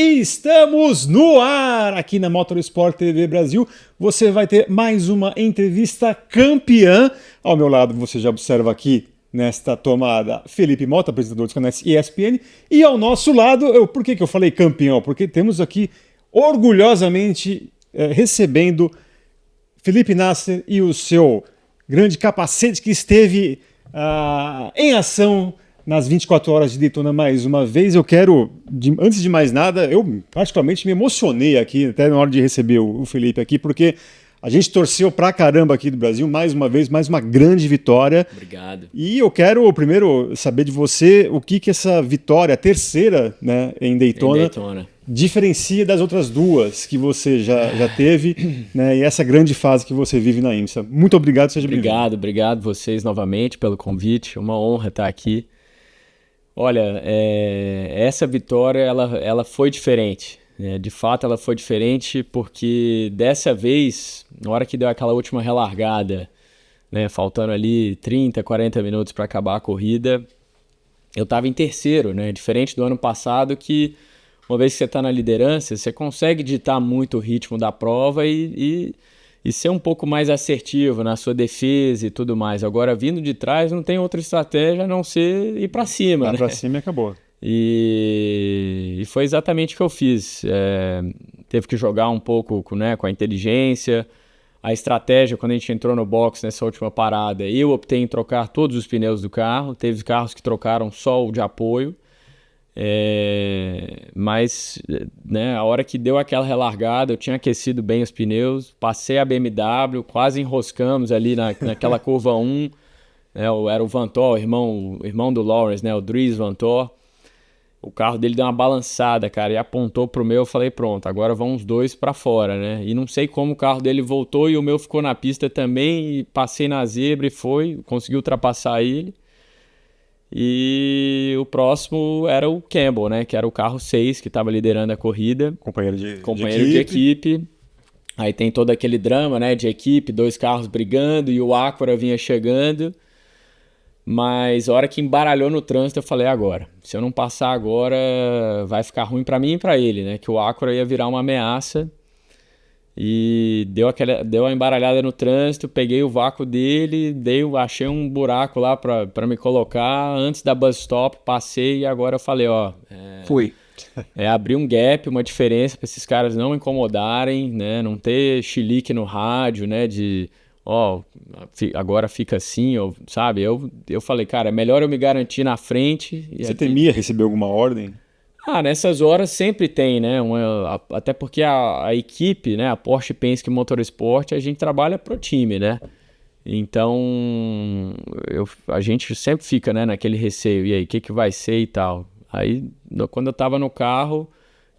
E estamos no ar aqui na Motorsport TV Brasil. Você vai ter mais uma entrevista campeã. Ao meu lado, você já observa aqui nesta tomada Felipe Mota, apresentador dos canais ESPN. E ao nosso lado, por que eu falei campeão? Porque temos aqui orgulhosamente recebendo Felipe Nasser e o seu grande capacete que esteve em ação nas 24 horas de Daytona mais uma vez. Eu quero, antes de mais nada, eu particularmente me emocionei aqui, até na hora de receber o Felipe aqui, porque a gente torceu pra caramba aqui do Brasil, mais uma vez, mais uma grande vitória. Obrigado. E eu quero primeiro saber de você o que essa vitória, a terceira, né, em Daytona, diferencia das outras duas que você já teve, né, e essa grande fase que você vive na IMSA. Muito obrigado, seja bem-vindo. Obrigado vocês novamente pelo convite, uma honra estar aqui. Olha, essa vitória ela foi diferente, né? De fato ela foi diferente porque dessa vez, na hora que deu aquela última relargada, né, faltando ali 30, 40 minutos para acabar a corrida, eu estava em terceiro, né? Diferente do ano passado que uma vez que você está na liderança, você consegue ditar muito o ritmo da prova e ser um pouco mais assertivo na sua defesa e tudo mais. Agora, vindo de trás, não tem outra estratégia a não ser ir para cima. Vai né? para cima e acabou. E foi exatamente o que eu fiz. Teve que jogar um pouco com a inteligência. A estratégia, quando a gente entrou no box nessa última parada, eu optei em trocar todos os pneus do carro. Teve carros que trocaram só o de apoio. Mas né, a hora que deu aquela relargada, eu tinha aquecido bem os pneus, passei a BMW, quase enroscamos ali naquela curva 1, né, era o Vanthoor, o irmão do Lawrence, né, o Dries Vanthoor. O carro dele deu uma balançada, cara, e apontou pro meu. Eu falei, pronto, agora vão os dois para fora, né? E não sei como o carro dele voltou e o meu ficou na pista também, e passei na zebra e consegui ultrapassar ele. E o próximo era o Campbell, né? Que era o carro 6 que estava liderando a corrida. Companheiro de equipe. Aí tem todo aquele drama, né? De equipe, dois carros brigando e o Acura vinha chegando. Mas a hora que embaralhou no trânsito, eu falei, agora. Se eu não passar agora, vai ficar ruim para mim e para ele, né? Que o Acura ia virar uma ameaça. E deu a embaralhada no trânsito, peguei o vácuo dele, achei um buraco lá pra me colocar antes da bus stop, passei e agora eu falei, fui. Abrir um gap, uma diferença para esses caras não incomodarem, né? Não ter chilique no rádio, né? De, agora fica assim, sabe? Eu falei, cara, é melhor eu me garantir na frente. Você temia receber alguma ordem? Nessas horas sempre tem, né? Até porque a equipe, né? A Porsche Penske Motorsport, a gente trabalha pro time, né? Então, a gente sempre fica, né, naquele receio. E aí, o que vai ser e tal? Aí, quando eu tava no carro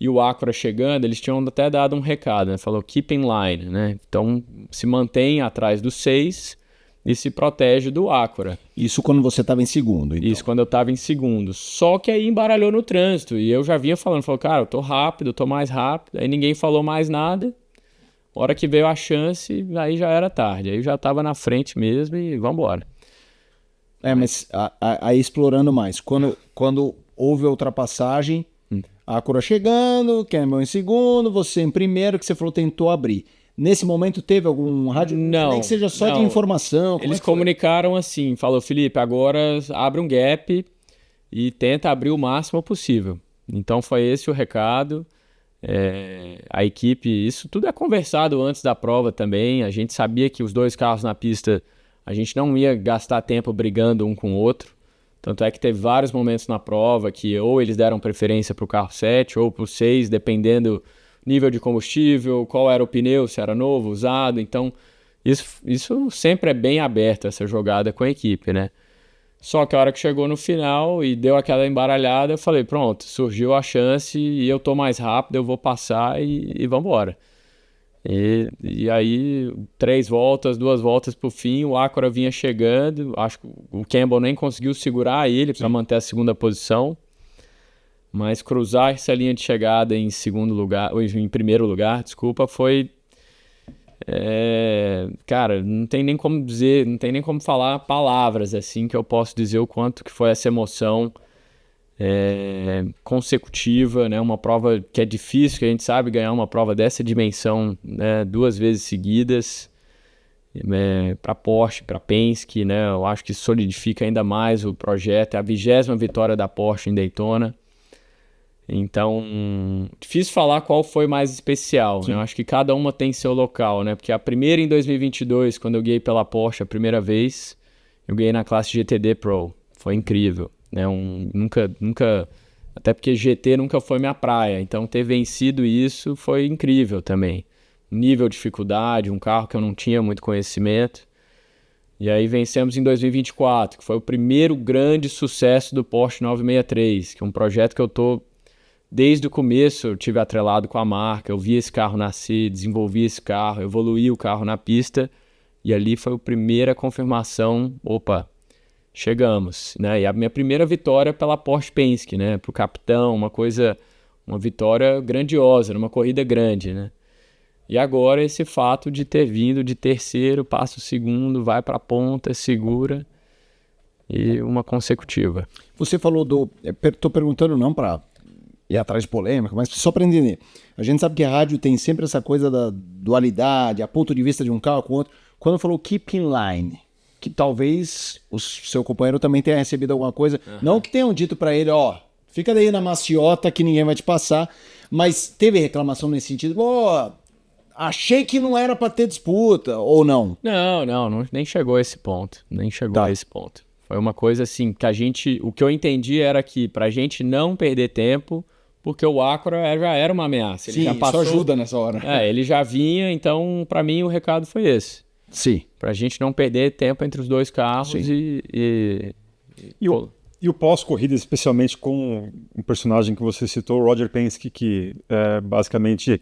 e o Acura chegando, eles tinham até dado um recado, né? Falou, keep in line, né? Então, se mantém atrás do 6 e se protege do Acura. Isso quando você estava em segundo, então. Isso quando eu estava em segundo. Só que aí embaralhou no trânsito. E eu já vinha falando, cara, eu tô rápido, eu tô mais rápido. Aí ninguém falou mais nada. A hora que veio a chance, aí já era tarde. Aí eu já estava na frente mesmo e vambora. Mas aí explorando mais. Quando houve a ultrapassagem, a Acura chegando, Campbell em segundo, você em primeiro, que você falou tentou abrir. Nesse momento teve algum rádio? Não. Nem que seja só de informação. Eles comunicaram assim, falou, Felipe, agora abre um gap e tenta abrir o máximo possível. Então foi esse o recado. A equipe, isso tudo é conversado antes da prova também. A gente sabia que os dois carros na pista, a gente não ia gastar tempo brigando um com o outro. Tanto é que teve vários momentos na prova que ou eles deram preferência para o carro 7 ou para o 6, dependendo nível de combustível, qual era o pneu, se era novo, usado. Então, isso sempre é bem aberto, essa jogada com a equipe, né? Só que a hora que chegou no final e deu aquela embaralhada, eu falei, pronto, surgiu a chance e eu tô mais rápido, eu vou passar e vambora. E aí, 3 voltas, 2 voltas pro fim, o Acura vinha chegando, acho que o Campbell nem conseguiu segurar ele para manter a segunda posição. Mas cruzar essa linha de chegada em primeiro lugar, foi... cara, não tem nem como dizer, não tem nem como falar palavras assim que eu posso dizer o quanto que foi essa emoção consecutiva, né? Uma prova que é difícil, que a gente sabe ganhar uma prova dessa dimensão, né? 2 vezes seguidas, para Porsche, para Penske, né? Eu acho que solidifica ainda mais o projeto. É a 20ª vitória da Porsche em Daytona. Então, difícil falar qual foi mais especial, né? Eu acho que cada uma tem seu local, né? Porque a primeira em 2022, quando eu guiei pela Porsche a primeira vez, eu ganhei na classe GTD Pro. Foi incrível, né? Nunca, até porque GT nunca foi minha praia, então ter vencido isso foi incrível também. Nível de dificuldade, um carro que eu não tinha muito conhecimento. E aí vencemos em 2024, que foi o primeiro grande sucesso do Porsche 963, que é um projeto que eu tô desde o começo, eu tive atrelado com a marca, eu vi esse carro nascer, desenvolvi esse carro, evoluí o carro na pista, e ali foi a primeira confirmação, opa, chegamos, né? E a minha primeira vitória pela Porsche Penske, né? Pro capitão, uma vitória grandiosa, numa corrida grande, né? E agora esse fato de ter vindo de terceiro, passa o segundo, vai para a ponta, segura e uma consecutiva. Você falou tô perguntando não para ir atrás de polêmica, mas só para entender. A gente sabe que a rádio tem sempre essa coisa da dualidade, a ponto de vista de um carro com o outro. Quando falou keep in line, que talvez o seu companheiro também tenha recebido alguma coisa, não que tenham dito para ele, ó, fica daí na maciota que ninguém vai te passar, mas teve reclamação nesse sentido, achei que não era para ter disputa, ou não? Não, nem chegou a esse ponto. A esse ponto. Foi uma coisa assim, que o que eu entendi era que pra gente não perder tempo, porque o Acura já era uma ameaça. Ele Sim, já passou, isso ajuda nessa hora. ele já vinha, então pra mim o recado foi esse. Sim. Pra gente não perder tempo entre os dois carros e o pós-corrida, especialmente com um personagem que você citou, o Roger Penske, que basicamente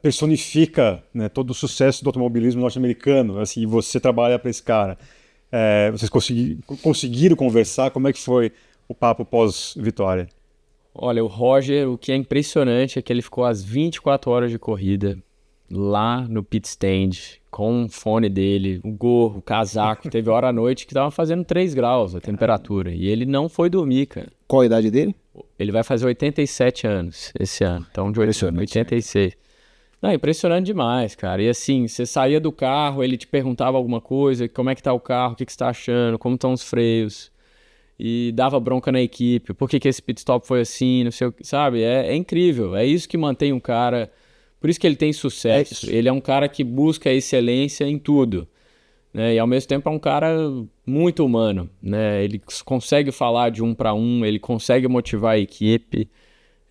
personifica, né, todo o sucesso do automobilismo norte-americano, assim, e você trabalha para esse cara. Vocês conseguiram conversar? Como é que foi o papo pós-vitória? Olha, o Roger, o que é impressionante é que ele ficou às 24 horas de corrida lá no pit stand, com o fone dele, o gorro, o casaco. Teve hora à noite que tava fazendo 3 graus a temperatura. E ele não foi dormir, cara. Qual a idade dele? Ele vai fazer 87 anos esse ano. Então, de 86. Não, impressionante demais, cara. E assim, você saía do carro, ele te perguntava alguma coisa, como é que tá o carro, o que você tá achando, como estão os freios. E dava bronca na equipe, por que esse pit stop foi assim, não sei o que, sabe? É incrível, é isso que mantém um cara... Por isso que ele tem sucesso. Ele é um cara que busca a excelência em tudo, né? E ao mesmo tempo é um cara muito humano, né? Ele consegue falar de um para um, ele consegue motivar a equipe.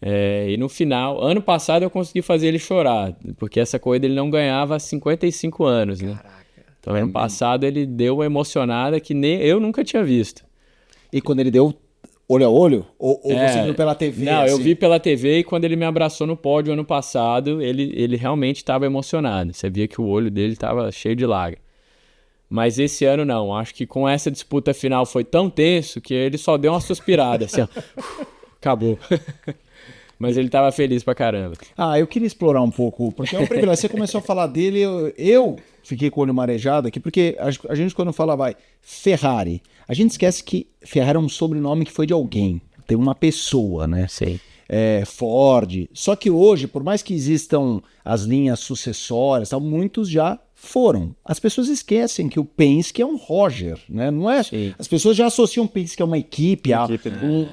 E no final, ano passado eu consegui fazer ele chorar, porque essa corrida ele não ganhava há 55 anos, né? Caraca, então ano passado ele deu uma emocionada que nem eu nunca tinha visto. E quando ele deu olho a olho? Ou você viu pela TV? Não, assim? eu vi pela TV e quando ele me abraçou no pódio ano passado, ele realmente estava emocionado. Você via que o olho dele estava cheio de lágrimas. Mas esse ano não. Acho que com essa disputa final foi tão tenso que ele só deu uma suspirada, assim, ó. Acabou. Mas ele estava feliz pra caramba. Eu queria explorar um pouco, porque é um privilégio. Você começou a falar dele, eu fiquei com o olho marejado aqui, porque a gente quando fala, Ferrari, a gente esquece que Ferrari é um sobrenome que foi de alguém, tem uma pessoa, né? Sim. Ford. Só que hoje, por mais que existam as linhas sucessórias, muitos já foram. As pessoas esquecem que o Penske é um Roger, né? Não é? Sim. As pessoas já associam o Penske a uma equipe,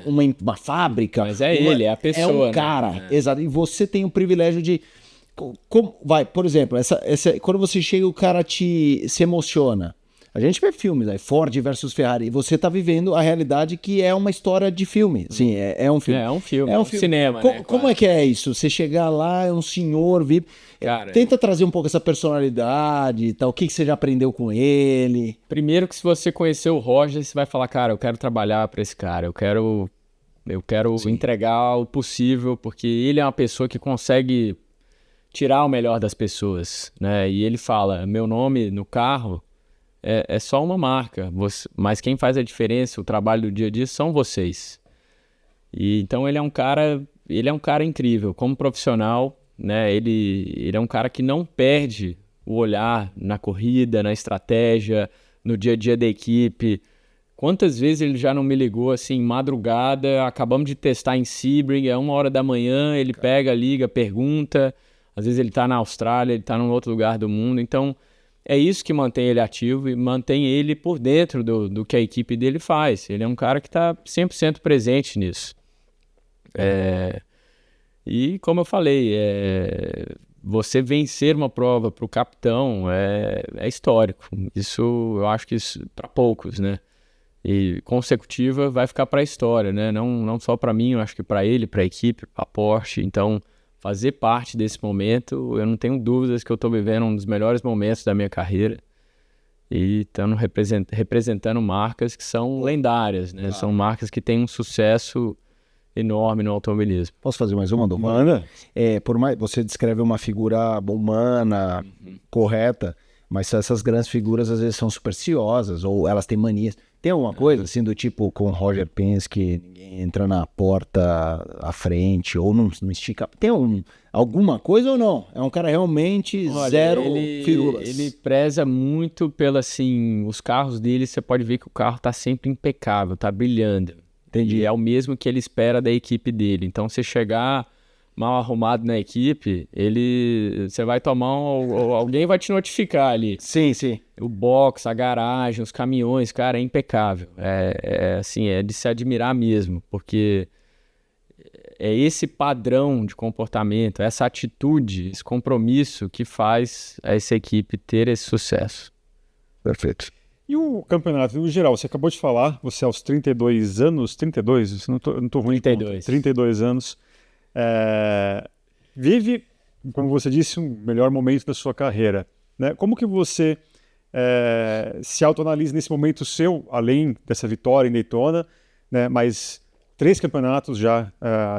uma fábrica. Mas ele, é a pessoa. É um cara, exato. E você tem o privilégio de... por exemplo, quando você chega, o cara se emociona. A gente vê filmes, Ford versus Ferrari, e você tá vivendo a realidade que é uma história de filme. Sim, é um filme. É um filme. É um cinema, né? Como é que é isso? Você chegar lá, é um senhor, vive... Tenta trazer um pouco essa personalidade e tal. O que você já aprendeu com ele? Primeiro que se você conhecer o Roger, você vai falar, cara, eu quero trabalhar para esse cara, eu quero entregar o possível, porque ele é uma pessoa que consegue tirar o melhor das pessoas, né? E ele fala, meu nome no carro é só uma marca, mas quem faz a diferença, o trabalho do dia a dia são vocês. E então ele é um cara incrível, como profissional, né? Ele é um cara que não perde o olhar na corrida, na estratégia, no dia a dia da equipe. Quantas vezes ele já não me ligou assim, madrugada, acabamos de testar em Sebring, é 1 hora da manhã, ele pega, liga, pergunta, às vezes ele tá na Austrália, ele tá num outro lugar do mundo, então é isso que mantém ele ativo e mantém ele por dentro do que a equipe dele faz. Ele é um cara que tá 100% presente nisso. E como eu falei, você vencer uma prova para o capitão é histórico. Isso, eu acho que isso para poucos, né? E consecutiva vai ficar para a história, né? Não só para mim, eu acho que para ele, para a equipe, para a Porsche. Então, fazer parte desse momento, eu não tenho dúvidas que eu estou vivendo um dos melhores momentos da minha carreira e estando representando marcas que são lendárias, né? São marcas que têm um sucesso enorme no automobilismo. Posso fazer mais uma, Dom? Manda. Por mais você descreve uma figura humana, correta, mas essas grandes figuras às vezes são supersticiosas ou elas têm manias. Tem alguma coisa assim do tipo com o Roger Penske, ninguém entra na porta à frente ou não estica? Tem alguma coisa ou não? É um cara realmente zero firulas. Ele preza muito pela, assim, os carros dele, você pode ver que o carro tá sempre impecável, tá brilhando. Entendi. E é o mesmo que ele espera da equipe dele. Então, se chegar mal arrumado na equipe, você vai tomar alguém vai te notificar ali. Sim, sim. O box, a garagem, os caminhões, cara, é impecável. Assim, é de se admirar mesmo, porque é esse padrão de comportamento, essa atitude, esse compromisso que faz essa equipe ter esse sucesso. Perfeito. E o campeonato, no geral, você acabou de falar, você aos 32 anos, 32? Não tô ruim de conta. 32. 32 anos. Vive, como você disse, um melhor momento da sua carreira, né? Como que você se autoanalisa nesse momento seu, além dessa vitória em Daytona, né? Mas 3 campeonatos já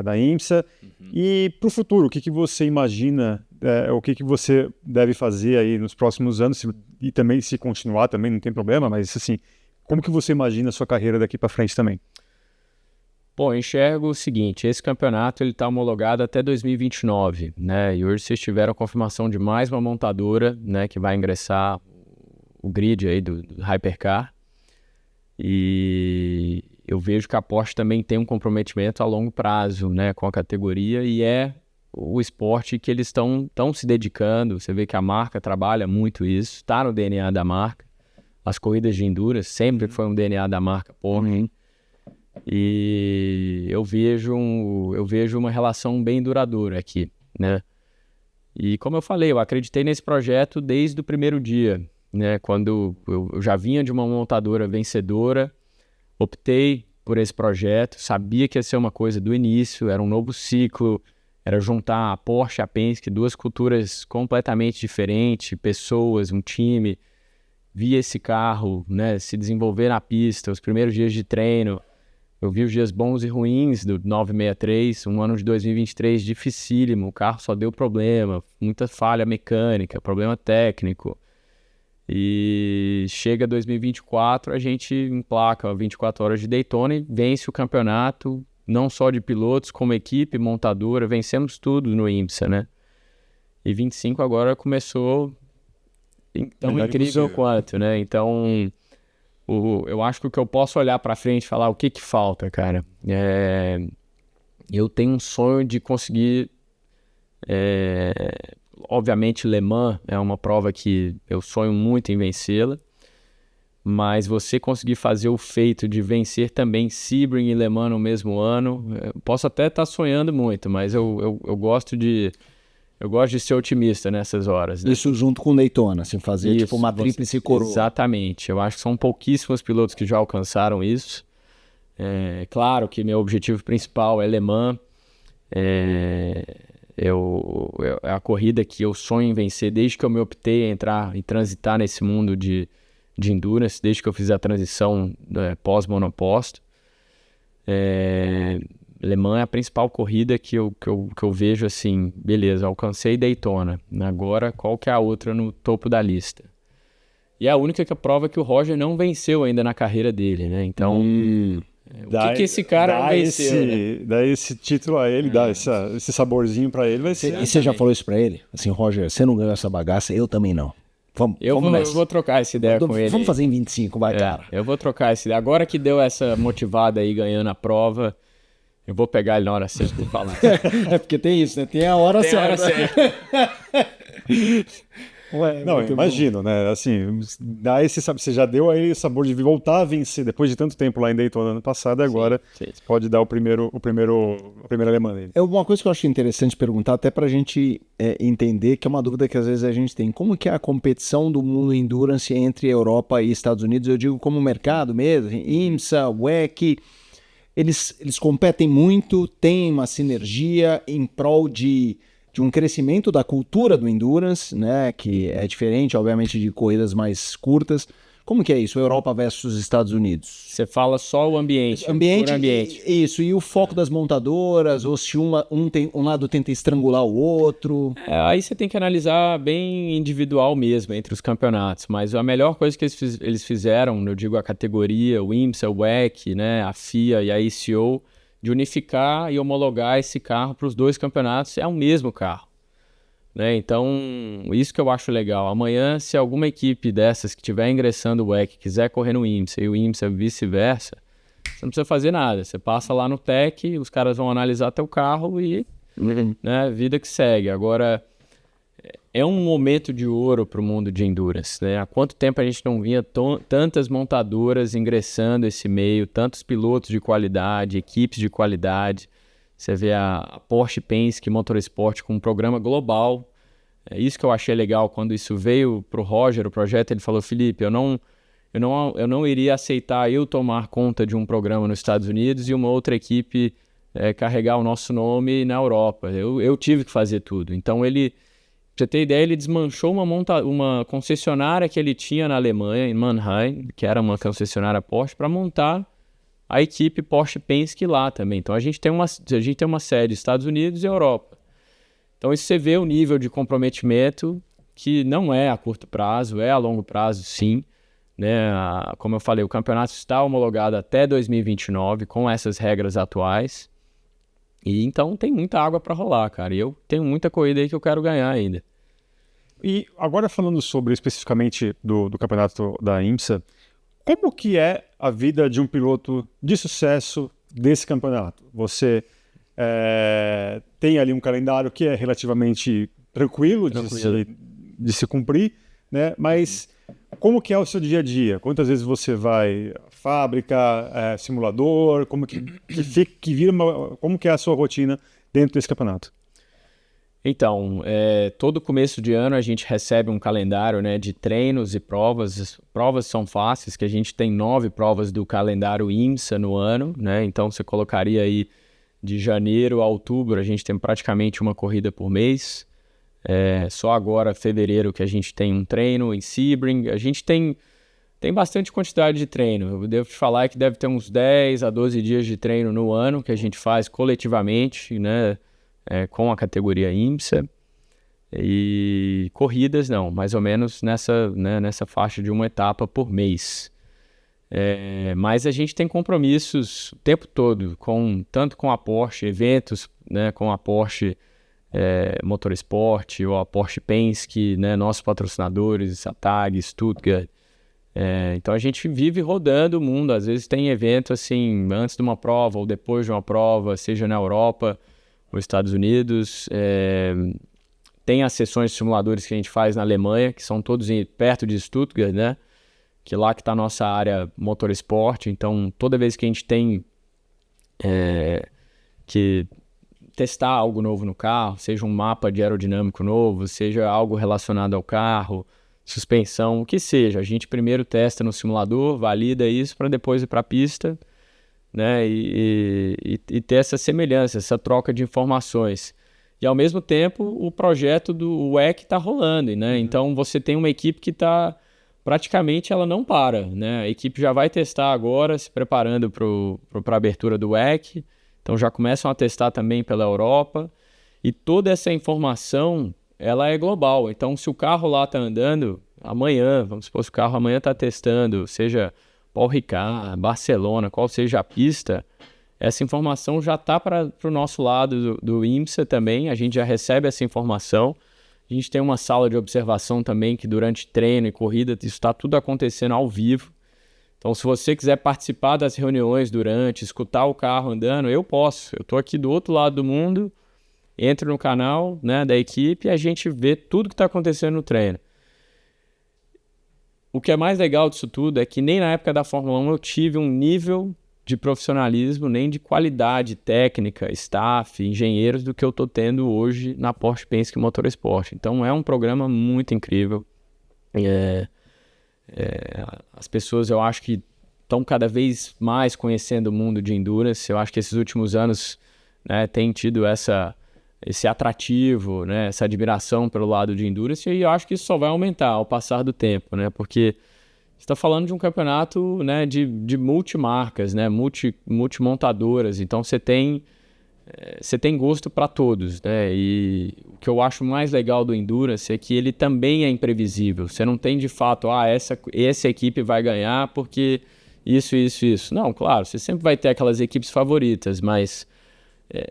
da IMSA. E para o futuro, o que você imagina, o que você deve fazer aí nos próximos anos, e também se continuar também não tem problema, mas assim, como que você imagina a sua carreira daqui para frente também? Bom, eu enxergo o seguinte, esse campeonato está homologado até 2029, né? E hoje vocês tiveram a confirmação de mais uma montadora, né, que vai ingressar o grid aí do Hypercar. E eu vejo que a Porsche também tem um comprometimento a longo prazo, né, com a categoria, e é o esporte que eles estão se dedicando. Você vê que a marca trabalha muito isso, está no DNA da marca. As corridas de endurance sempre foi um DNA da marca Porsche. E eu vejo uma relação bem duradoura aqui, né? E como eu falei, eu acreditei nesse projeto desde o primeiro dia, né? Quando eu já vinha de uma montadora vencedora, optei por esse projeto, sabia que ia ser uma coisa do início, era um novo ciclo, era juntar a Porsche e a Penske, 2 culturas completamente diferentes, pessoas, um time. Vi esse carro, né, se desenvolver na pista, os primeiros dias de treino. Eu vi os dias bons e ruins do 963, um ano de 2023 dificílimo, o carro só deu problema, muita falha mecânica, problema técnico. E chega 2024, a gente emplaca 24 horas de Daytona e vence o campeonato, não só de pilotos, como equipe, montadora, vencemos tudo no IMSA, né? E 25 agora começou tão incrível quanto, né? Então, eu acho que o que eu posso olhar para frente e falar o que falta, cara, eu tenho um sonho de conseguir, obviamente Le Mans é uma prova que eu sonho muito em vencê-la, mas você conseguir fazer o feito de vencer também Sebring e Le Mans no mesmo ano, eu posso até estar sonhando muito, mas eu gosto de ser otimista nessas horas, né? Isso junto com Daytona, assim, fazer Isso, tipo uma tríplice coroa. Exatamente. Eu acho que são pouquíssimos pilotos que já alcançaram isso. Claro que meu objetivo principal é Le Mans. É a corrida que eu sonho em vencer desde que eu me optei a entrar e transitar nesse mundo de endurance, desde que eu fiz a transição pós-monoposto. Le Mans é a principal corrida que eu vejo assim, beleza, alcancei Daytona, agora qual que é a outra no topo da lista? E é a única prova que o Roger não venceu ainda na carreira dele, né? Então, o que esse cara não venceu, né? Dá esse título a ele, dá esse saborzinho pra ele, vai ser... E você já falou isso pra ele? Assim, Roger, você não ganhou essa bagaça, eu também não. Eu nessa. vou trocar essa ideia com ele. Vamos fazer em 25, vai, cara. Eu vou trocar essa ideia. Agora que deu essa motivada aí, ganhando a prova, eu vou pegar ele na hora certa e falar. É porque tem isso, né? Tem a hora Tem a hora certa. Ué, Não, eu muito imagino, né? Assim, dá esse, você já deu aí o sabor de voltar a vencer depois de tanto tempo lá em Daytona ano passado, e agora sim. você pode dar a primeira alemã dele. É uma coisa que eu acho interessante perguntar, até pra gente entender, que é uma dúvida que às vezes a gente tem. Como que é a competição do mundo endurance entre Europa e Estados Unidos? Eu digo como mercado mesmo, IMSA, WEC, eles competem muito, tem uma sinergia em prol de um crescimento da cultura do endurance, né, que é diferente, obviamente, de corridas mais curtas. Como que é isso, Europa versus Estados Unidos? Você fala só o ambiente. Ambiente. Isso, e o foco das montadoras, ou se um lado tenta estrangular o outro. Aí você tem que analisar bem individual mesmo, entre os campeonatos. Mas a melhor coisa que eles fizeram, eu digo a categoria, o IMSA, o WEC, né, a FIA e a ICO, de unificar e homologar esse carro para os dois campeonatos, é o mesmo carro. Né? Então, isso que eu acho legal. Amanhã, se alguma equipe dessas que estiver ingressando o WEC quiser correr no IMSA e o IMSA vice-versa, você não precisa fazer nada. Você passa lá no TEC, os caras vão analisar teu carro e né, vida que segue. Agora, é um momento de ouro para o mundo de endurance. Né? Há quanto tempo a gente não via tantas montadoras ingressando esse meio, tantos pilotos de qualidade, equipes de qualidade. Você vê a Porsche Penske Motorsport com um programa global. É isso que eu achei legal. Quando isso veio para o Roger, o projeto, ele falou, Felipe, eu não iria aceitar eu tomar conta de um programa nos Estados Unidos e uma outra equipe carregar o nosso nome na Europa. Eu tive que fazer tudo. Então, ele... Pra você ter ideia, ele desmanchou uma concessionária que ele tinha na Alemanha, em Mannheim, que era uma concessionária Porsche, para montar a equipe Porsche Penske lá também. Então a gente tem uma sede Estados Unidos e Europa. Então isso você vê o nível de comprometimento que não é a curto prazo, é a longo prazo sim. Né? Como eu falei, o campeonato está homologado até 2029 com essas regras atuais. E então tem muita água para rolar, cara. E eu tenho muita corrida aí que eu quero ganhar ainda. E agora falando sobre especificamente do campeonato da IMSA, como que é a vida de um piloto de sucesso desse campeonato? Você tem ali um calendário que é relativamente tranquilo. De se cumprir, né? Mas como que é o seu dia a dia? Quantas vezes você vai à fábrica, simulador? Como que é a sua rotina dentro desse campeonato? Então, todo começo de ano a gente recebe um calendário, né, de treinos e provas. As provas são fáceis, que a gente tem 9 provas do calendário IMSA no ano, né? Então você colocaria aí de janeiro a outubro, a gente tem praticamente uma corrida por mês. Só agora, fevereiro, que a gente tem um treino em Sebring. A gente tem bastante quantidade de treino. Eu devo te falar que deve ter uns 10 a 12 dias de treino no ano que a gente faz coletivamente, né, com a categoria IMSA. E corridas não, mais ou menos nessa faixa de uma etapa por mês. Mas a gente tem compromissos o tempo todo, tanto com a Porsche, eventos, né, com a Porsche Motorsport ou a Porsche Penske, né, nossos patrocinadores, a TAG, Stuttgart. Então a gente vive rodando o mundo. Às vezes tem evento assim, antes de uma prova ou depois de uma prova, seja na Europa ou Estados Unidos. Tem as sessões de simuladores que a gente faz na Alemanha, que são todos perto de Stuttgart, né? Que lá que está a nossa área motorsport. Então toda vez que a gente tem que testar algo novo no carro, seja um mapa de aerodinâmico novo, seja algo relacionado ao carro, suspensão, o que seja. A gente primeiro testa no simulador, valida isso para depois ir para a pista, né? E ter essa semelhança, essa troca de informações. E ao mesmo tempo o projeto do WEC está rolando, né? Então você tem uma equipe que está praticamente, ela não para, né? A equipe já vai testar agora, se preparando para a abertura do WEC. Então já começam a testar também pela Europa. E toda essa informação, ela é global. Então se o carro lá está andando, amanhã, vamos supor que o carro amanhã está testando, seja Paul Ricard, Barcelona, qual seja a pista, essa informação já está para o nosso lado do IMSA também. A gente já recebe essa informação. A gente tem uma sala de observação também que durante treino e corrida, isso está tudo acontecendo ao vivo. Então, se você quiser participar das reuniões durante, escutar o carro andando, eu posso. Eu estou aqui do outro lado do mundo, entro no canal, né, da equipe e a gente vê tudo que está acontecendo no treino. O que é mais legal disso tudo é que nem na época da Fórmula 1 eu tive um nível de profissionalismo, nem de qualidade técnica, staff, engenheiros do que eu estou tendo hoje na Porsche Penske Motorsport. Então é um programa muito incrível. As pessoas eu acho que estão cada vez mais conhecendo o mundo de Endurance. Eu acho que esses últimos anos, né, tem tido esse atrativo, né, essa admiração pelo lado de Endurance, e eu acho que isso só vai aumentar ao passar do tempo, né, porque você está falando de um campeonato, né, de multimarcas, né, multimontadoras, então você tem gosto para todos, né, e o que eu acho mais legal do Endurance é que ele também é imprevisível. Você não tem de fato, essa equipe vai ganhar porque isso. Não, claro, você sempre vai ter aquelas equipes favoritas, mas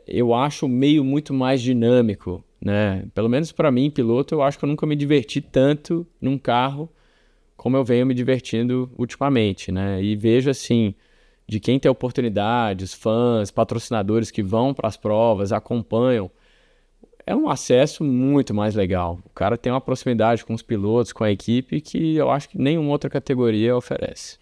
eu acho o meio muito mais dinâmico, né, pelo menos para mim, piloto, eu acho que eu nunca me diverti tanto num carro como eu venho me divertindo ultimamente, né? E vejo assim, de quem tem oportunidade, os fãs, patrocinadores que vão para as provas, acompanham, é um acesso muito mais legal. O cara tem uma proximidade com os pilotos, com a equipe, que eu acho que nenhuma outra categoria oferece.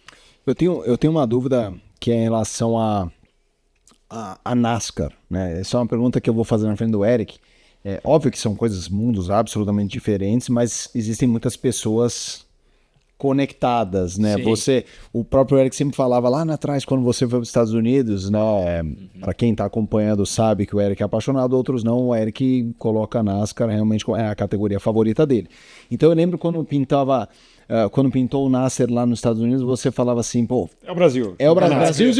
Eu tenho uma dúvida que é em relação a NASCAR, né? Essa é uma pergunta que eu vou fazer na frente do Eric. É óbvio que são mundos absolutamente diferentes, mas existem muitas pessoas conectadas, né? O próprio Eric sempre falava lá atrás, quando você foi para os Estados Unidos, né? Para quem está acompanhando sabe que o Eric é apaixonado, outros não. O Eric coloca a NASCAR realmente é a categoria favorita dele. Então eu lembro quando pintou o Nasser lá nos Estados Unidos, você falava assim, pô, É o Brasil. é o Brasil.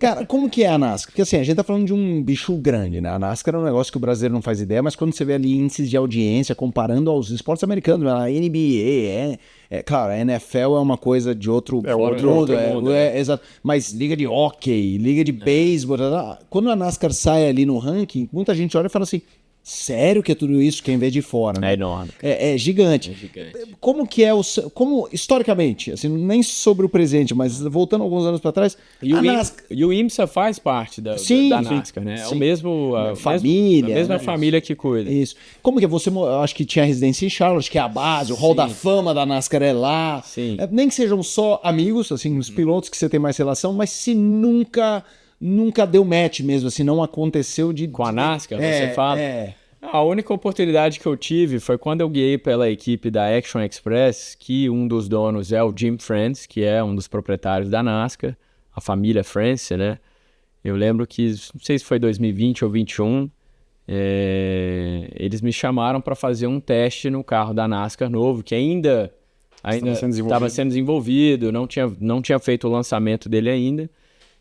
Cara, como que é a NASCAR? Porque assim, a gente tá falando de um bicho grande, né? A NASCAR é um negócio que o brasileiro não faz ideia, mas quando você vê ali índices de audiência comparando aos esportes americanos, a NBA, claro, a NFL é uma coisa de outro mundo. Exato. Mas liga de hóquei, liga de beisebol, quando a NASCAR sai ali no ranking, muita gente olha e fala assim, sério que é tudo isso? Quem vê de fora, né? É enorme. É gigante. Como que é como historicamente, assim, nem sobre o presente, mas voltando alguns anos para trás, E o IMSA faz parte da NASCAR, né? É o mesmo família, a mesma né? família que cuida. Isso. Como que é? Eu acho que tinha residência em Charlotte, que é a base, o hall da fama da NASCAR é lá. Sim. Nem que sejam só amigos, assim, os pilotos que você tem mais relação, mas se nunca deu match mesmo, assim, não aconteceu com a NASCAR, você fala? A única oportunidade que eu tive foi quando eu guiei pela equipe da Action Express, que um dos donos é o Jim France, que é um dos proprietários da NASCAR, a família France, né? Eu lembro que, não sei se foi 2020 ou 2021, eles me chamaram para fazer um teste no carro da NASCAR novo, que ainda estava sendo desenvolvido, não tinha feito o lançamento dele ainda.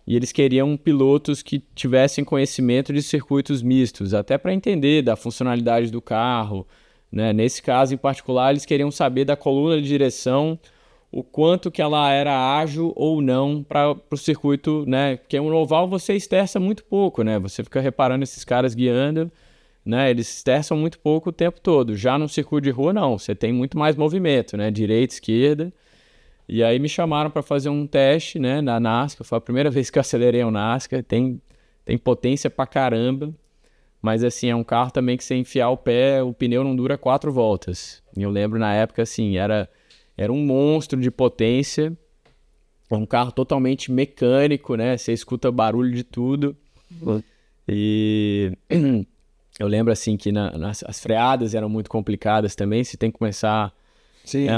E eles queriam pilotos que tivessem conhecimento de circuitos mistos, até para entender da funcionalidade do carro, né? Nesse caso em particular, eles queriam saber da coluna de direção, o quanto que ela era ágil ou não para o circuito, né? Porque no oval você esterça muito pouco, né? Você fica reparando esses caras guiando, né? Eles esterçam muito pouco o tempo todo. Já no circuito de rua, não. Você tem muito mais movimento, né? Direita, esquerda. E aí me chamaram para fazer um teste, né, na NASCAR. Foi a primeira vez que eu acelerei um NASCAR. Tem potência pra caramba. Mas assim, é um carro também que você enfiar o pé, o pneu não dura 4 voltas. E eu lembro na época, assim, era um monstro de potência. É um carro totalmente mecânico, né? Você escuta barulho de tudo. E eu lembro, assim, que as freadas eram muito complicadas também. Você tem que começar...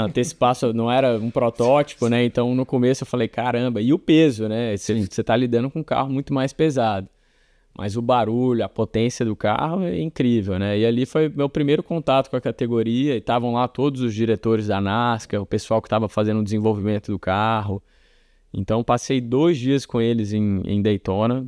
antecipar, não era um protótipo, né? Então no começo eu falei, caramba, e o peso, né? Você tá lidando com um carro muito mais pesado. Mas o barulho, a potência do carro é incrível, né? E ali foi meu primeiro contato com a categoria, e estavam lá todos os diretores da NASCAR, o pessoal que estava fazendo o desenvolvimento do carro. Então passei 2 dias com eles em Daytona.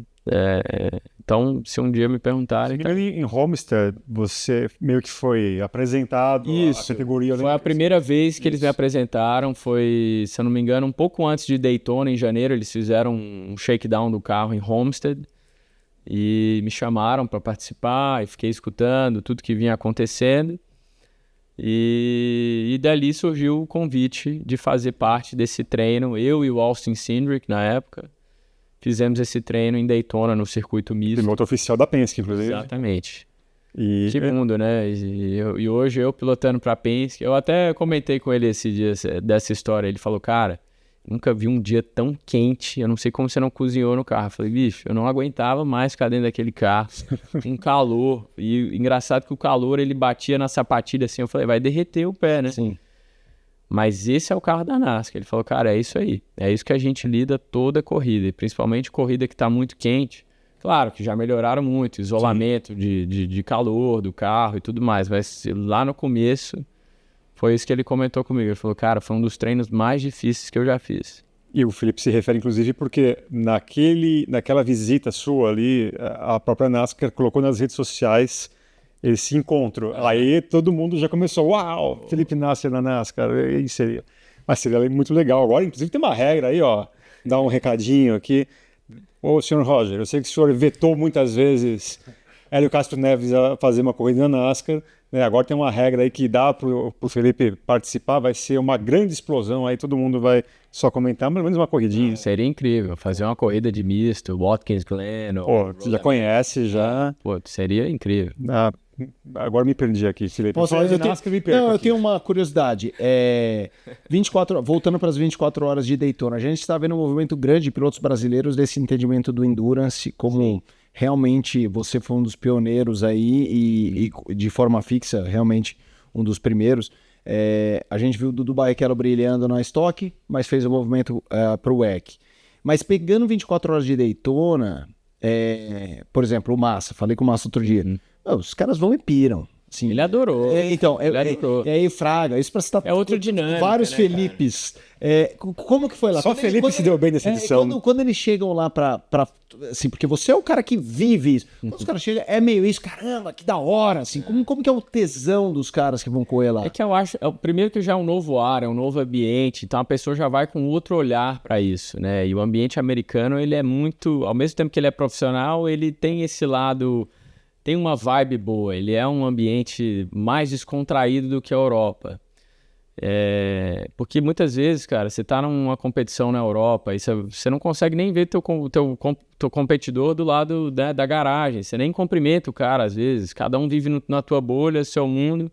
Então, se um dia me perguntarem... Em Homestead, você meio que foi apresentado à categoria... Foi a primeira vez que eles me apresentaram, foi, se eu não me engano, um pouco antes de Daytona, em janeiro, eles fizeram um shakedown do carro em Homestead e me chamaram para participar e fiquei escutando tudo que vinha acontecendo. E dali surgiu o convite de fazer parte desse treino. Eu e o Austin Cindric, na época, fizemos esse treino em Daytona, no circuito misto. Piloto oficial da Penske, inclusive. Exatamente. E Que mundo, né? E hoje eu pilotando pra Penske, eu até comentei com ele esse dia dessa história. Ele falou, cara, nunca vi um dia tão quente, eu não sei como você não cozinhou no carro. Eu falei, bicho, eu não aguentava mais ficar dentro daquele carro, um calor. E engraçado que o calor, ele batia na sapatilha assim, eu falei, vai derreter o pé, né? Sim. Mas esse é o carro da NASCAR. Ele falou, cara, é isso aí. É isso que a gente lida toda a corrida, e principalmente corrida que tá muito quente. Claro que já melhoraram muito, isolamento de calor do carro e tudo mais, mas lá no começo foi isso que ele comentou comigo. Ele falou, cara, foi um dos treinos mais difíceis que eu já fiz. E o Felipe se refere, inclusive, porque naquela visita sua ali, a própria NASCAR colocou nas redes sociais esse encontro. Aí todo mundo já começou, uau, Felipe Nasser na NASCAR, mas seria muito legal. Agora, inclusive, tem uma regra aí, ó, dá um recadinho aqui. Ô, senhor Roger, eu sei que o senhor vetou muitas vezes Hélio Castro Neves a fazer uma corrida na NASCAR, né? Agora tem uma regra aí que dá pro Felipe participar, vai ser uma grande explosão, aí todo mundo vai só comentar, pelo menos uma corridinha. Seria incrível, fazer uma corrida de misto, Watkins Glen. Pô, você já conhece, já. Pô, seria incrível. Agora me perdi aqui, Felipe. Posso Falar de eu NASCAR, me perco Não, eu aqui. tenho uma curiosidade. 24, voltando para as 24 horas de Daytona, a gente está vendo um movimento grande de pilotos brasileiros desse entendimento do Endurance, como realmente você foi um dos pioneiros aí e de forma fixa, realmente um dos primeiros. A gente viu o Dudu Barrichello brilhando na Stock, mas fez o movimento para o WEC. Mas pegando 24 horas de Daytona, por exemplo, o Massa, falei com o Massa outro dia, os caras vão e piram. Assim, Ele adorou. Ele adorou. aí, Fraga, isso para citar outra dinâmica, vários né, Felipes. Como que foi lá? Só Felipe se deu bem nessa edição. Quando eles chegam lá assim, porque você é o cara que vive isso. Quando os caras chegam, é meio isso, caramba, que da hora, assim. Como que é o tesão dos caras que vão correr lá? É que eu acho, primeiro que já é um novo ar, é um novo ambiente, então a pessoa já vai com outro olhar para isso, né? E o ambiente americano, ele é muito, ao mesmo tempo que ele é profissional, ele tem esse lado, tem uma vibe boa, ele é um ambiente mais descontraído do que a Europa. Porque muitas vezes, cara, você tá numa competição na Europa e você não consegue nem ver teu competidor do lado da garagem, você nem cumprimenta o cara às vezes, cada um vive na tua bolha, seu mundo.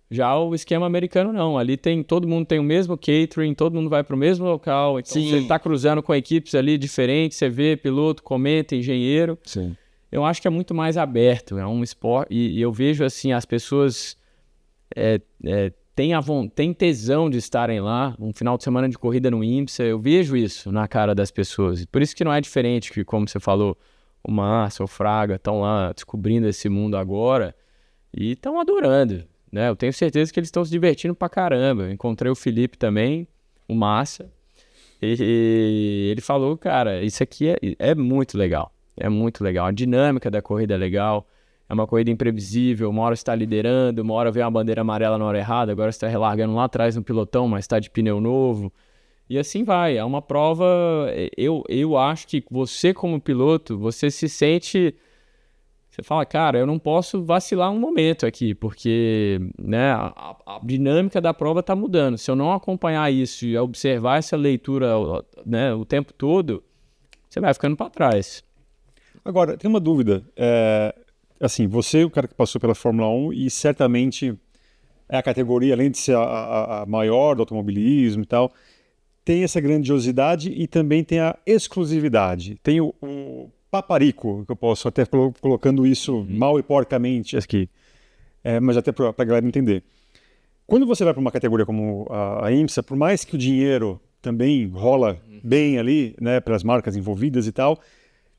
Já o esquema americano não, ali todo mundo tem o mesmo catering, todo mundo vai pro mesmo local, então você tá cruzando com equipes ali diferentes, você vê piloto, comenta, engenheiro. Sim. Eu acho que é muito mais aberto, é um esporte, e eu vejo assim, as pessoas têm tesão de estarem lá, um final de semana de corrida no IMSA, eu vejo isso na cara das pessoas. Por isso que não é diferente que, como você falou, o Márcio, o Fraga estão lá descobrindo esse mundo agora e estão adorando, né? Eu tenho certeza que eles estão se divertindo pra caramba. Eu encontrei o Felipe também, o Massa, e ele falou, cara, isso aqui é muito legal, é muito legal. A dinâmica da corrida é legal. É uma corrida imprevisível, uma hora você está liderando, uma hora vem uma bandeira amarela na hora errada, agora você está relargando lá atrás no pilotão, mas está de pneu novo. E assim vai, é uma prova, eu acho que você como piloto, você se sente, você fala, cara, eu não posso vacilar um momento aqui, porque né, a dinâmica da prova está mudando. Se eu não acompanhar isso e observar essa leitura né, o tempo todo, você vai ficando para trás. Agora, tem uma dúvida. Assim, você é o cara que passou pela Fórmula 1 e certamente é a categoria, além de ser a maior do automobilismo e tal, tem essa grandiosidade e também tem a exclusividade. Tem o paparico, que eu posso até colocando isso mal e porcamente aqui, mas até para a galera entender. Quando você vai para uma categoria como a IMSA, por mais que o dinheiro também rola bem ali, né, para as marcas envolvidas e tal,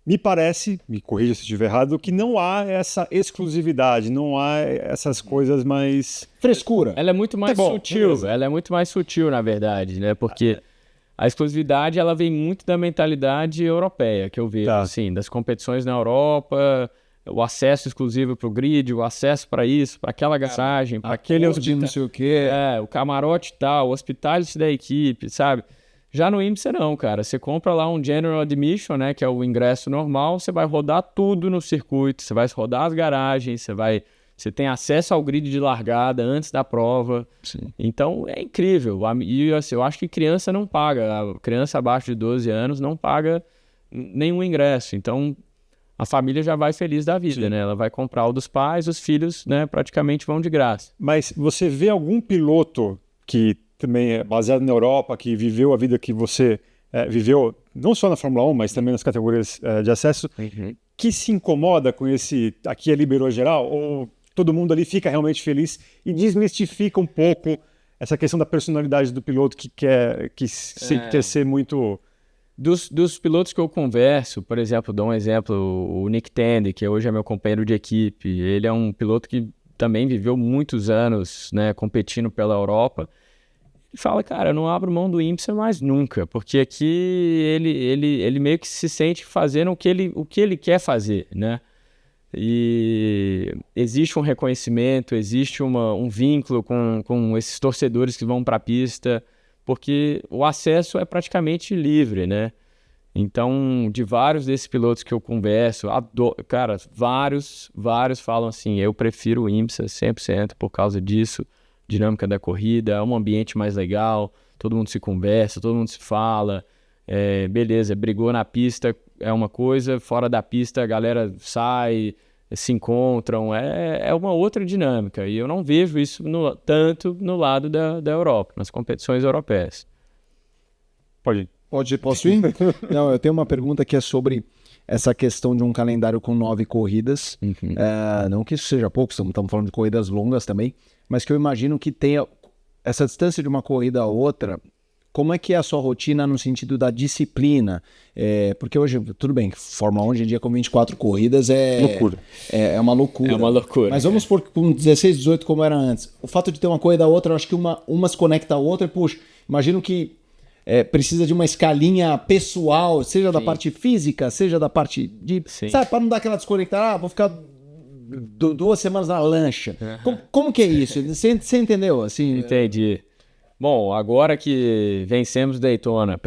me parece, me corrija se estiver errado, que não há essa exclusividade, não há essas coisas mais... Frescura. Ela é muito mais sutil, beleza. Ela é muito mais sutil, na verdade, né? Porque a exclusividade, ela vem muito da mentalidade europeia, que eu vejo, assim, das competições na Europa, o acesso exclusivo para o grid, o acesso para isso, para aquela garagem, para aquele hospital, não sei o quê. O camarote tal, o hospitality da equipe, sabe? Já no IMSA não, cara. Você compra lá um General Admission, né, que é o ingresso normal, você vai rodar tudo no circuito, você vai rodar as garagens, você vai Você tem acesso ao grid de largada antes da prova. Sim. Então, é incrível. E assim, eu acho que criança não paga. A criança abaixo de 12 anos não paga nenhum ingresso. Então, a família já vai feliz da vida, né? Ela vai comprar o dos pais, os filhos, né, praticamente vão de graça. Mas você vê algum piloto que também é baseado na Europa, que viveu a vida que você viveu, não só na Fórmula 1, mas também nas categorias de acesso, que se incomoda com esse aqui liberou geral? Ou todo mundo ali fica realmente feliz e desmistifica um pouco essa questão da personalidade do piloto que quer ser muito... Dos pilotos que eu converso, por exemplo, dou um exemplo, o Nick Tandy, que hoje é meu companheiro de equipe, ele é um piloto que também viveu muitos anos, né, competindo pela Europa. Ele fala, cara, eu não abro mão do IMSA mais nunca, porque aqui ele meio que se sente fazendo o que ele quer fazer, né? E existe um reconhecimento, existe um vínculo com esses torcedores que vão para a pista, porque o acesso é praticamente livre, né? Então, de vários desses pilotos que eu converso, cara, vários falam assim, eu prefiro o IMSA 100% por causa disso, dinâmica da corrida, é um ambiente mais legal, todo mundo se conversa, todo mundo se fala, beleza, brigou na pista é uma coisa, fora da pista a galera sai, se encontram, é uma outra dinâmica, e eu não vejo isso tanto no lado da Europa, nas competições europeias. Posso ir? Não, eu tenho uma pergunta que é sobre essa questão de um calendário com 9 corridas. Não que isso seja pouco, estamos falando de corridas longas também, mas que eu imagino que tenha essa distância de uma corrida a outra. Como é que é a sua rotina no sentido da disciplina? Porque hoje, tudo bem, Fórmula 1 hoje em dia com 24 corridas loucura. É uma loucura. É uma loucura. Mas vamos supor que com 16, 18 como era antes. O fato de ter uma corrida a outra, eu acho que uma se conecta a outra e, puxa, imagino que precisa de uma escalinha pessoal, seja da parte física, seja da parte de... Sim. Sabe, para não dar aquela desconectada, vou ficar 2 semanas na lancha. Como que é isso? Você entendeu? Assim, Entendi. Bom, agora que vencemos Daytona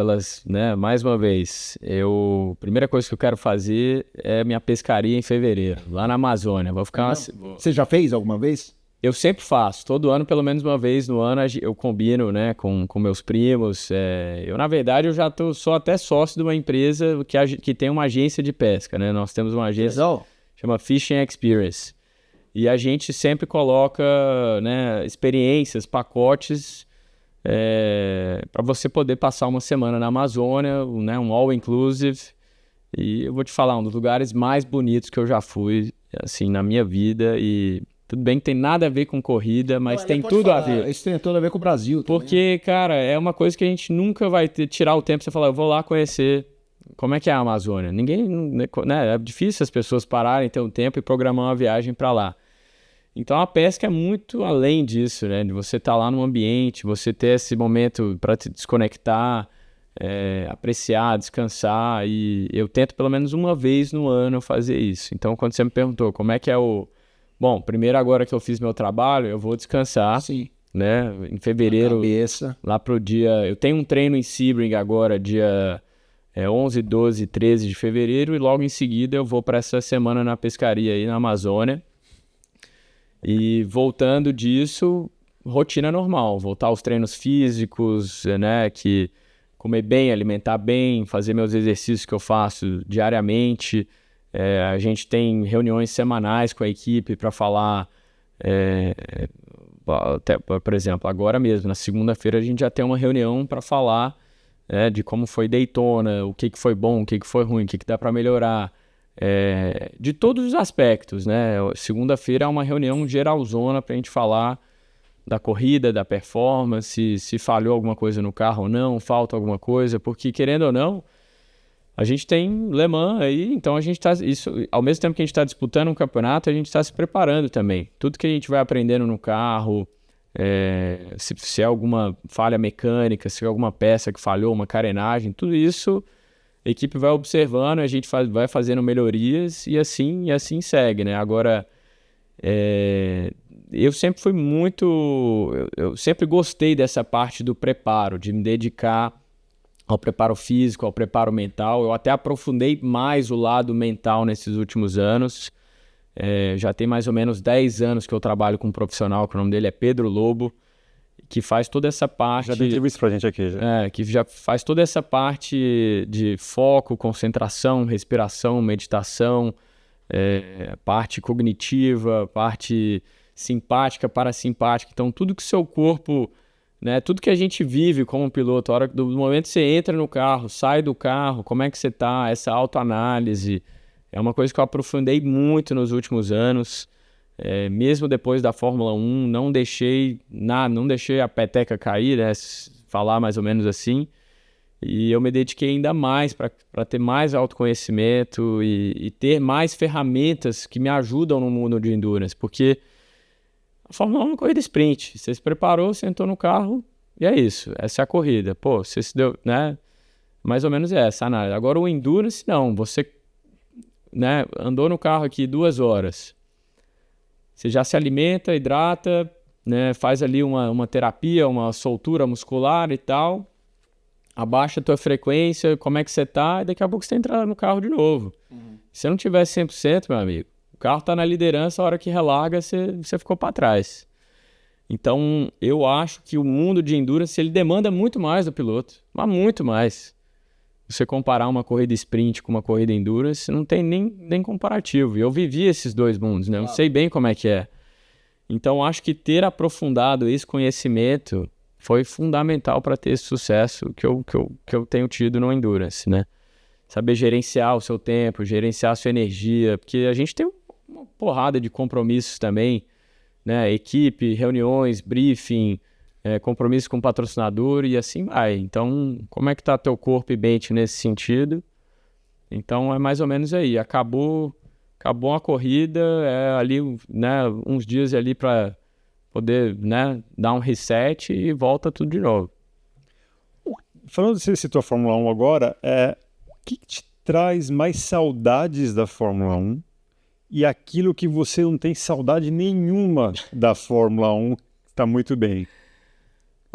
mais uma vez, a primeira coisa que eu quero fazer é minha pescaria em fevereiro, lá na Amazônia. Vou ficar Você já fez alguma vez? Eu sempre faço, todo ano, pelo menos uma vez no ano, eu combino, né, com meus primos. Eu, na verdade, eu já sou até sócio de uma empresa que tem uma agência de pesca, né? Nós temos uma agência chama Fishing Experience. E a gente sempre coloca, né, experiências, pacotes, para você poder passar uma semana na Amazônia, né, um all-inclusive. E eu vou te falar, um dos lugares mais bonitos que eu já fui, assim, na minha vida. E tudo bem que tem nada a ver com corrida, mas tem tudo a ver. Isso tem tudo a ver com o Brasil também. Porque, cara, é uma coisa que a gente nunca vai tirar o tempo e você falar, eu vou lá conhecer como é que é a Amazônia. Ninguém, né, é difícil as pessoas pararem, ter um tempo e programar uma viagem para lá. Então a pesca é muito além disso, né? De você estar lá no ambiente, você ter esse momento para te desconectar, apreciar, descansar. E eu tento pelo menos uma vez no ano fazer isso. Então quando você me perguntou como é que é Bom, primeiro agora que eu fiz meu trabalho, eu vou descansar. Sim. Né? Em fevereiro, lá pro dia... Eu tenho um treino em Sebring agora, dia 11, 12, 13 de fevereiro, e logo em seguida eu vou para essa semana na pescaria aí na Amazônia. E voltando disso, rotina normal, voltar aos treinos físicos, né? Que comer bem, alimentar bem, fazer meus exercícios que eu faço diariamente. A gente tem reuniões semanais com a equipe para falar, até, por exemplo, agora mesmo, na segunda-feira a gente já tem uma reunião para falar de como foi Daytona, o que foi bom, o que foi ruim, o que dá para melhorar, de todos os aspectos, né? Segunda-feira é uma reunião geralzona para a gente falar da corrida, da performance, se falhou alguma coisa no carro ou não, falta alguma coisa, porque querendo ou não, a gente tem Le Mans aí, então a gente está... Ao mesmo tempo que a gente está disputando um campeonato, a gente está se preparando também. Tudo que a gente vai aprendendo no carro, se é alguma falha mecânica, se é alguma peça que falhou, uma carenagem, tudo isso a equipe vai observando, a gente vai fazendo melhorias e assim segue, né? Agora, eu sempre fui eu sempre gostei dessa parte do preparo, de me dedicar ao preparo físico, ao preparo mental. Eu até aprofundei mais o lado mental nesses últimos anos. Já tem mais ou menos 10 anos que eu trabalho com um profissional, que o nome dele é Pedro Lobo, que faz toda essa parte... Já deu entrevista pra gente aqui. Já. Que já faz toda essa parte de foco, concentração, respiração, meditação, parte cognitiva, parte simpática, parasimpática. Então, tudo que seu corpo... Né, tudo que a gente vive como piloto, do momento que você entra no carro, sai do carro, como é que você está, essa autoanálise, é uma coisa que eu aprofundei muito nos últimos anos, mesmo depois da Fórmula 1, não deixei a peteca cair, né, falar mais ou menos assim, e eu me dediquei ainda mais para ter mais autoconhecimento e ter mais ferramentas que me ajudam no mundo de endurance, porque a Fórmula 1 é uma corrida sprint. Você se preparou, sentou no carro e é isso. Essa é a corrida. Pô, você se deu, né? Mais ou menos essa análise. Agora o endurance, não. Você, né, andou no carro aqui 2 horas. Você já se alimenta, hidrata, né, faz ali uma terapia, uma soltura muscular e tal. Abaixa a tua frequência, como é que você tá, e daqui a pouco você entra no carro de novo. Se você não tiver 100%, meu amigo, o carro está na liderança, a hora que relarga, você ficou para trás. Então, eu acho que o mundo de endurance, ele demanda muito mais do piloto, mas muito mais. Você comparar uma corrida sprint com uma corrida endurance, não tem nem comparativo. E eu vivi esses dois mundos, né? Eu sei bem como é que é. Então, acho que ter aprofundado esse conhecimento foi fundamental para ter esse sucesso que eu tenho tido no endurance, né? Saber gerenciar o seu tempo, gerenciar a sua energia, porque a gente tem uma porrada de compromissos também, né? Equipe, reuniões, briefing, compromisso com o patrocinador e assim vai. Então, como é que tá teu corpo e mente nesse sentido? Então, é mais ou menos aí. Acabou a corrida, ali, né, uns dias ali para poder, né, dar um reset e volta tudo de novo. Falando de você citou a Fórmula 1 agora, o que te traz mais saudades da Fórmula 1 e aquilo que você não tem saudade nenhuma da Fórmula 1 está muito bem?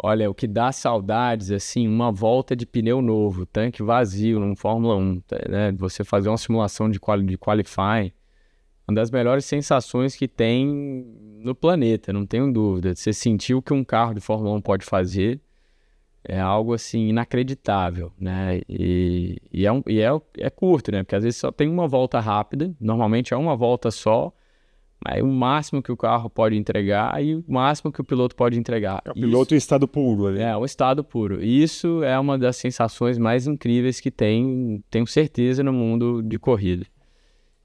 Olha, o que dá saudades, assim, uma volta de pneu novo, tanque vazio no Fórmula 1, né? Você fazer uma simulação de qualifying, uma das melhores sensações que tem no planeta, não tenho dúvida. Você sentir o que um carro de Fórmula 1 pode fazer é algo, assim, inacreditável, né? E é curto, né? Porque às vezes só tem uma volta rápida, normalmente é uma volta só, mas é o máximo que o carro pode entregar e o máximo que o piloto pode entregar. É o piloto em estado puro ali. É, o estado puro. E isso é uma das sensações mais incríveis que tenho certeza, no mundo de corrida.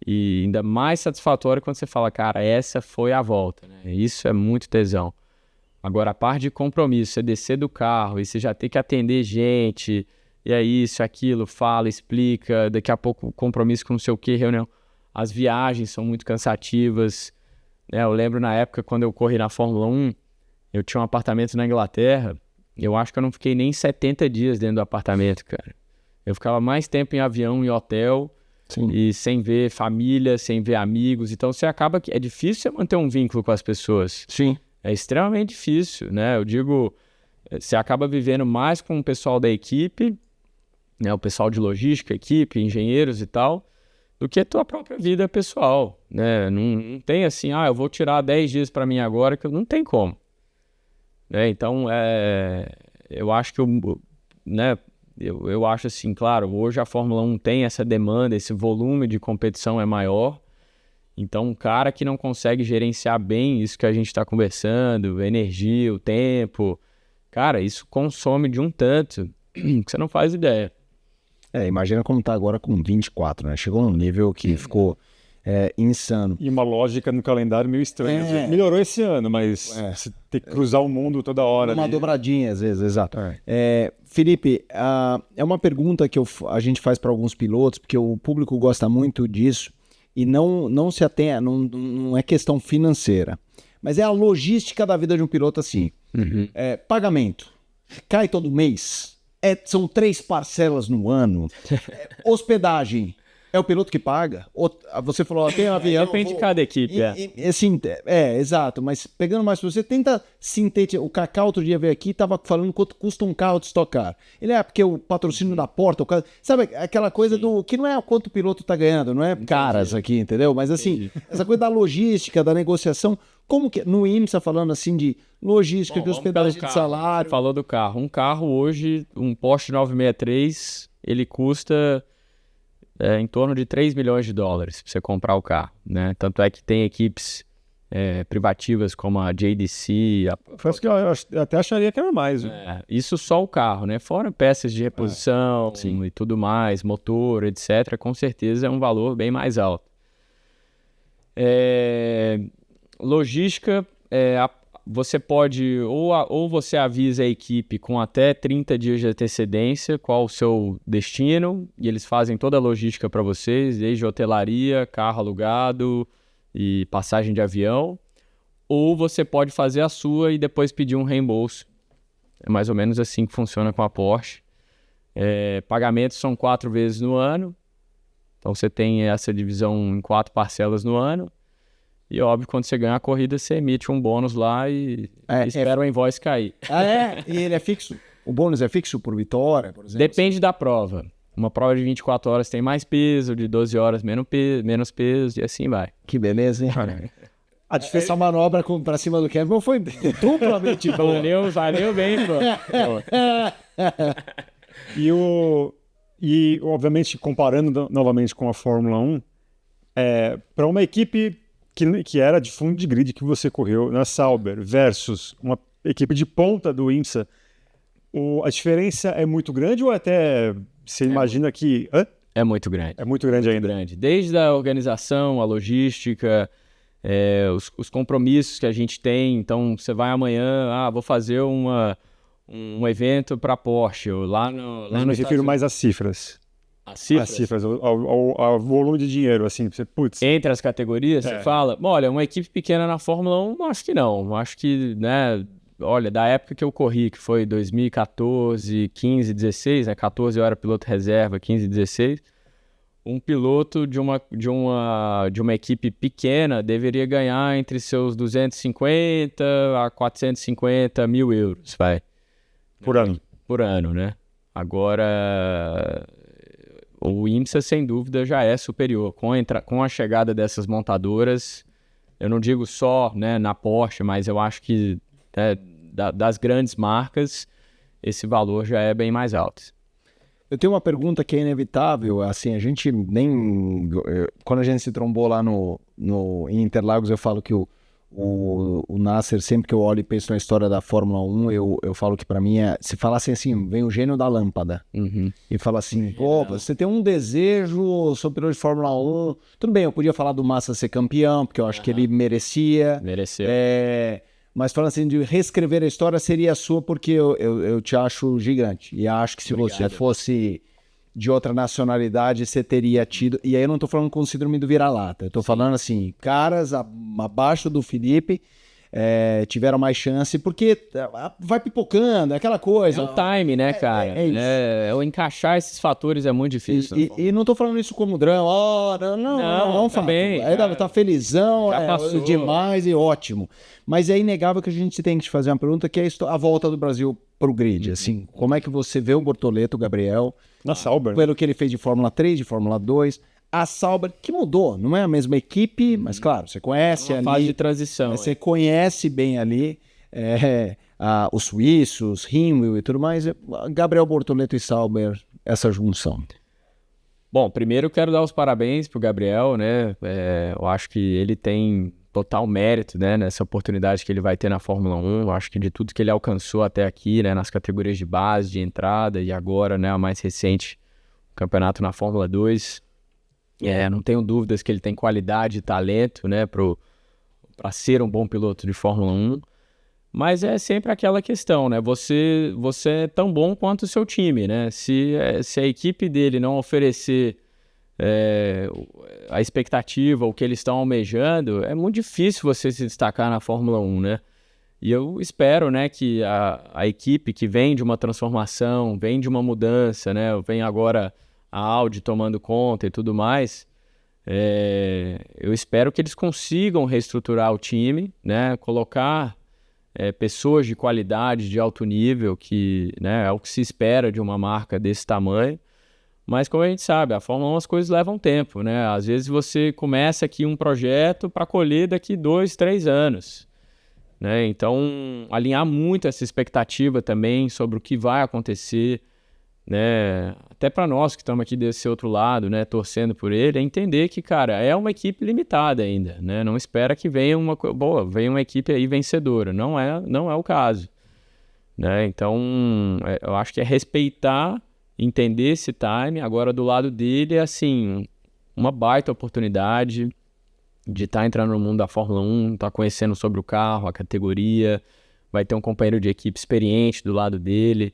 E ainda mais satisfatório quando você fala, cara, essa foi a volta, né? Isso é muito tesão. Agora, a parte de compromisso, você descer do carro e você já tem que atender gente, e é isso, aquilo, fala, explica, daqui a pouco compromisso com não sei o que, reunião. As viagens são muito cansativas, né? Eu lembro na época, quando eu corri na Fórmula 1, eu tinha um apartamento na Inglaterra, eu acho que eu não fiquei nem 70 dias dentro do apartamento, cara. Eu ficava mais tempo em avião, em hotel, sim, e sem ver família, sem ver amigos. Então, você acaba que é difícil você manter um vínculo com as pessoas. Sim. É extremamente difícil, né? Eu digo, você acaba vivendo mais com o pessoal da equipe, né? O pessoal de logística, equipe, engenheiros e tal, do que a tua própria vida pessoal, né? Não tem assim, eu vou tirar 10 dias para mim agora, que não tem como. Né? Então, eu acho que eu acho assim, claro, hoje a Fórmula 1 tem essa demanda, esse volume de competição é maior. Então, um cara que não consegue gerenciar bem isso que a gente está conversando, a energia, o tempo, cara, isso consome de um tanto que você não faz ideia. Imagina como tá agora com 24, né? Chegou num nível que ficou insano. E uma lógica no calendário meio estranha. Melhorou esse ano, mas você tem que cruzar o mundo toda hora. Uma dobradinha, às vezes, exato. Felipe, é uma pergunta que a gente faz para alguns pilotos, porque o público gosta muito disso, e não se atém, não é questão financeira, mas é a logística da vida de um piloto assim. Uhum. Pagamento, cai todo mês, são 3 parcelas no ano, hospedagem, É o piloto que paga? Ou, você falou, tem um avião... Depende de cada equipe, Assim, exato, mas pegando mais, você tenta sintetizar. O Kaká outro dia veio aqui e tava falando quanto custa um carro de Stock Car. Ele porque o patrocínio da porta, sabe aquela coisa do que não é quanto o piloto tá ganhando, não é caras aqui, entendeu? Mas assim, essa coisa da logística, da negociação, como que no IMSA falando assim de logística, de hospedagem de salário... Falou do carro. Um carro hoje, um Porsche 963, ele custa... em torno de 3 milhões de dólares para você comprar o carro, né? Tanto é que tem equipes privativas como a JDC. Foi isso que eu até acharia que era mais. Isso só o carro, né? Fora peças de reposição e tudo mais, motor, etc. Com certeza é um valor bem mais alto. Logística, você pode, ou você avisa a equipe com até 30 dias de antecedência qual o seu destino, e eles fazem toda a logística para vocês, desde hotelaria, carro alugado e passagem de avião, ou você pode fazer a sua e depois pedir um reembolso. É mais ou menos assim que funciona com a Porsche. Pagamentos são 4 vezes no ano, então você tem essa divisão em 4 parcelas no ano. E óbvio, quando você ganha a corrida, você emite um bônus lá e espera o invoice cair. E ele é fixo? O bônus é fixo por vitória, por exemplo? Depende da prova. Uma prova de 24 horas tem mais peso, de 12 horas menos peso, e assim vai. Que beleza, hein? Essa manobra pra cima do Kevin foi duplamente boa. Valeu bem, pô. E, obviamente, comparando novamente com a Fórmula 1, para uma equipe que era de fundo de grid que você correu na Sauber versus uma equipe de ponta do IMSA, a diferença é muito grande ou até você imagina que... É muito grande. É muito grande ainda. Grande. Desde a organização, a logística, os compromissos que a gente tem. Então, você vai amanhã, vou fazer um evento para a Porsche. Lá no me refiro mais às cifras. As cifras, ao volume de dinheiro, assim, você, putz. Entre as categorias, você fala, olha, uma equipe pequena na Fórmula 1, acho que não. Acho que, né, olha, da época que eu corri, que foi 2014, 15, 16, né, 14 eu era piloto reserva, 15, 16, um piloto de uma equipe pequena deveria ganhar entre seus 250 a 450 mil euros, vai. Por ano. Por ano, né? Agora... O IMSA, sem dúvida, já é superior. Com a chegada dessas montadoras, eu não digo só, né, na Porsche, mas eu acho que das grandes marcas, esse valor já é bem mais alto. Eu tenho uma pergunta que é inevitável. Assim, a gente nem... Quando a gente se trombou lá em Interlagos, eu falo que o Nasser, sempre que eu olho e penso na história da Fórmula 1, eu falo que pra mim se falassem assim, vem o gênio da lâmpada, e fala assim, pô, você tem um desejo, sou piloto de Fórmula 1, tudo bem, eu podia falar do Massa ser campeão, porque eu acho que ele mereceu, mas falando assim, de reescrever a história seria a sua, porque eu te acho gigante, e acho que se você fosse de outra nacionalidade, você teria tido... E aí eu não tô falando com síndrome do vira-lata. Eu tô falando assim, caras abaixo do Felipe tiveram mais chance, porque vai pipocando, é aquela coisa. É o time, né, cara? O encaixar esses fatores é muito difícil. E não tô falando isso como drama. Não, também. Aí tá felizão, já passou demais e ótimo. Mas é inegável que a gente tem que te fazer uma pergunta, que é a volta do Brasil pro grid. Assim, como é que você vê o Bortoleto, o Gabriel... Na Sauber. Pelo que ele fez de Fórmula 3, de Fórmula 2. A Sauber, que mudou, não é a mesma equipe, mas claro, você conhece ali. Fase de transição. Você conhece bem ali os suíços, Rimmel e tudo mais. Gabriel Bortoleto e Sauber, essa junção. Bom, primeiro eu quero dar os parabéns pro Gabriel, né? Eu acho que ele tem total mérito, né, nessa oportunidade que ele vai ter na Fórmula 1. Eu acho que de tudo que ele alcançou até aqui, né, nas categorias de base, de entrada e agora, né, a mais recente, o campeonato na Fórmula 2. Não tenho dúvidas que ele tem qualidade e talento, né, para ser um bom piloto de Fórmula 1. Mas é sempre aquela questão, né? Você é tão bom quanto o seu time, né? Se a equipe dele não oferecer a expectativa, o que eles estão almejando, é muito difícil você se destacar na Fórmula 1, né? E eu espero, né, que a equipe que vem de uma transformação, vem de uma mudança, né? Vem agora a Audi tomando conta e tudo mais, eu espero que eles consigam reestruturar o time, né? Colocar pessoas de qualidade, de alto nível, que, né, é o que se espera de uma marca desse tamanho. Mas como a gente sabe, a Fórmula 1 as coisas levam tempo, né? Às vezes você começa aqui um projeto para colher daqui 2, 3 anos. Né? Então, alinhar muito essa expectativa também sobre o que vai acontecer, né? Até para nós que estamos aqui desse outro lado, né, torcendo por ele, é entender que, cara, é uma equipe limitada ainda, né? Não espera que venha venha uma equipe aí vencedora, não é o caso, né? Então, eu acho que é respeitar, entender esse time. Agora, do lado dele, é assim, uma baita oportunidade de estar entrando no mundo da Fórmula 1, estar conhecendo sobre o carro, a categoria, vai ter um companheiro de equipe experiente do lado dele,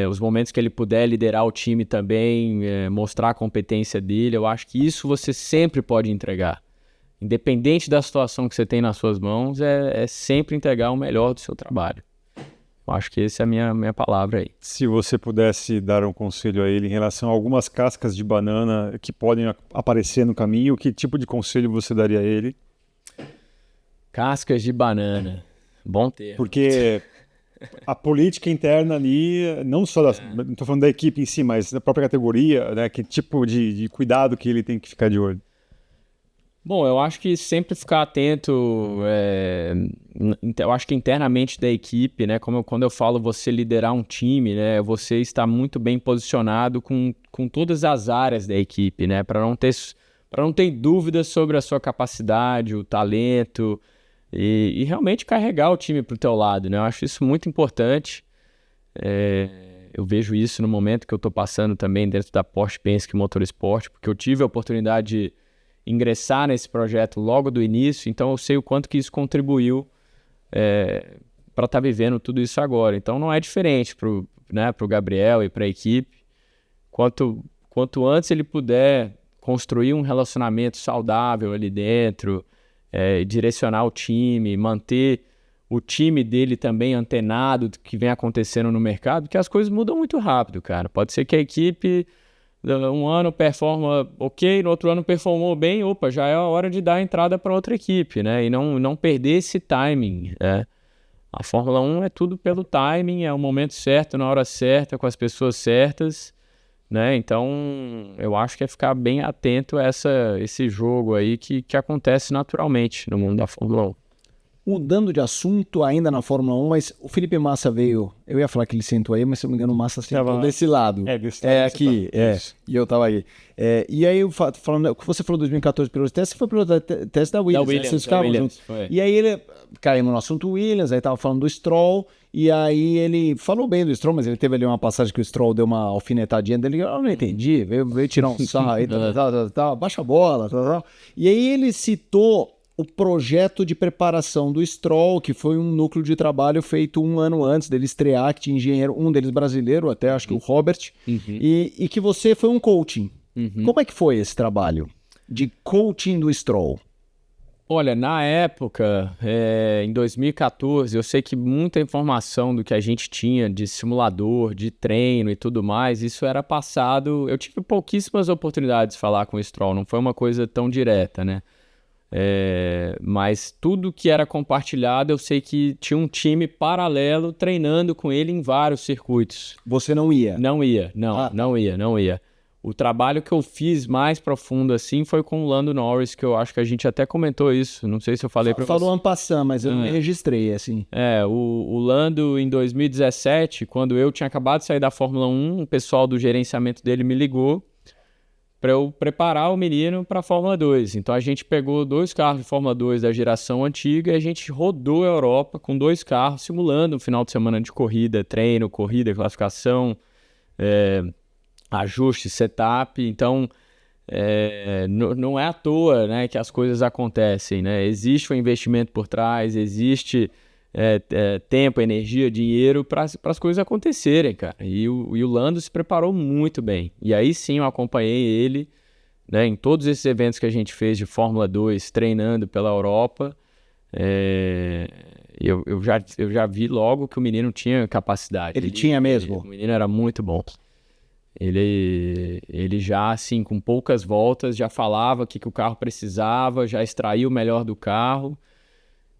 os momentos que ele puder liderar o time também, mostrar a competência dele, eu acho que isso você sempre pode entregar. Independente da situação que você tem nas suas mãos, é sempre entregar o melhor do seu trabalho. Eu acho que essa é a minha palavra aí. Se você pudesse dar um conselho a ele em relação a algumas cascas de banana que podem aparecer no caminho, que tipo de conselho você daria a ele? Cascas de banana. Bom termo. Porque a política interna ali, não só não estou falando da equipe em si, mas da própria categoria, né? Que tipo de cuidado que ele tem que ficar de olho? Bom, eu acho que sempre ficar atento, eu acho que internamente da equipe, né, quando eu falo você liderar um time, né, você está muito bem posicionado com todas as áreas da equipe, né, para não ter dúvidas sobre a sua capacidade, o talento e realmente carregar o time para o teu lado, né, eu acho isso muito importante. Eu vejo isso no momento que eu estou passando também dentro da Porsche Penske Motorsport, porque eu tive a oportunidade de ingressar nesse projeto logo do início, então eu sei o quanto que isso contribuiu para estar vivendo tudo isso agora. Então não é diferente pro Gabriel e para a equipe. Quanto antes ele puder construir um relacionamento saudável ali dentro, direcionar o time, manter o time dele também antenado do que vem acontecendo no mercado, porque as coisas mudam muito rápido, cara. Pode ser que a equipe um ano performa ok, no outro ano performou bem, já é a hora de dar a entrada para outra equipe, né? E não perder esse timing, né? A Fórmula 1 é tudo pelo timing, é o momento certo, na hora certa, com as pessoas certas, né? Então, eu acho que é ficar bem atento a esse jogo aí que acontece naturalmente no mundo da Fórmula 1. Mudando de assunto ainda na Fórmula 1, mas o Felipe Massa veio, eu ia falar que ele sentou aí, mas se eu não me engano o Massa sentou desse lado. Desse lado. Aqui, e eu tava aí. E aí, falando, o que você falou 2014 piloto teste, foi piloto teste da Williams, né? Vocês ficavam juntos. Foi. E aí ele caiu no assunto Williams, aí tava falando do Stroll, e aí ele falou bem do Stroll, mas ele teve ali uma passagem que o Stroll deu uma alfinetadinha dele, eu não entendi, veio tirar um sarro aí, baixa a bola, tal. E aí ele citou o projeto de preparação do Stroll, que foi um núcleo de trabalho feito um ano antes dele estrear, que tinha engenheiro, um deles brasileiro, até acho que o Robert, e que você foi um coaching. Como é que foi esse trabalho de coaching do Stroll? Olha, na época, em 2014, eu sei que muita informação do que a gente tinha de simulador, de treino e tudo mais, isso era passado. Eu tive pouquíssimas oportunidades de falar com o Stroll, não foi uma coisa tão direta, né? Mas tudo que era compartilhado, eu sei que tinha um time paralelo treinando com ele em vários circuitos. Você não ia? Não ia. O trabalho que eu fiz mais profundo assim foi com o Lando Norris, que eu acho que a gente até comentou isso, não sei se eu falei para você. Falou ano passado, mas eu não registrei, assim. O Lando em 2017, quando eu tinha acabado de sair da Fórmula 1, o pessoal do gerenciamento dele me ligou para eu preparar o menino para a Fórmula 2. Então a gente pegou 2 carros de Fórmula 2 da geração antiga e a gente rodou a Europa com 2 carros, simulando um final de semana de corrida, treino, corrida, classificação, ajuste, setup. Então não é à toa, né, que as coisas acontecem, né? Existe um investimento por trás, existe tempo, energia, dinheiro para as coisas acontecerem, cara. E o Lando se preparou muito bem. E aí sim eu acompanhei ele, né, em todos esses eventos que a gente fez de Fórmula 2, treinando pela Europa. Eu já vi logo que o menino tinha capacidade. Ele tinha mesmo? O menino era muito bom. Ele já, assim, com poucas voltas, já falava o que o carro precisava, já extraía o melhor do carro.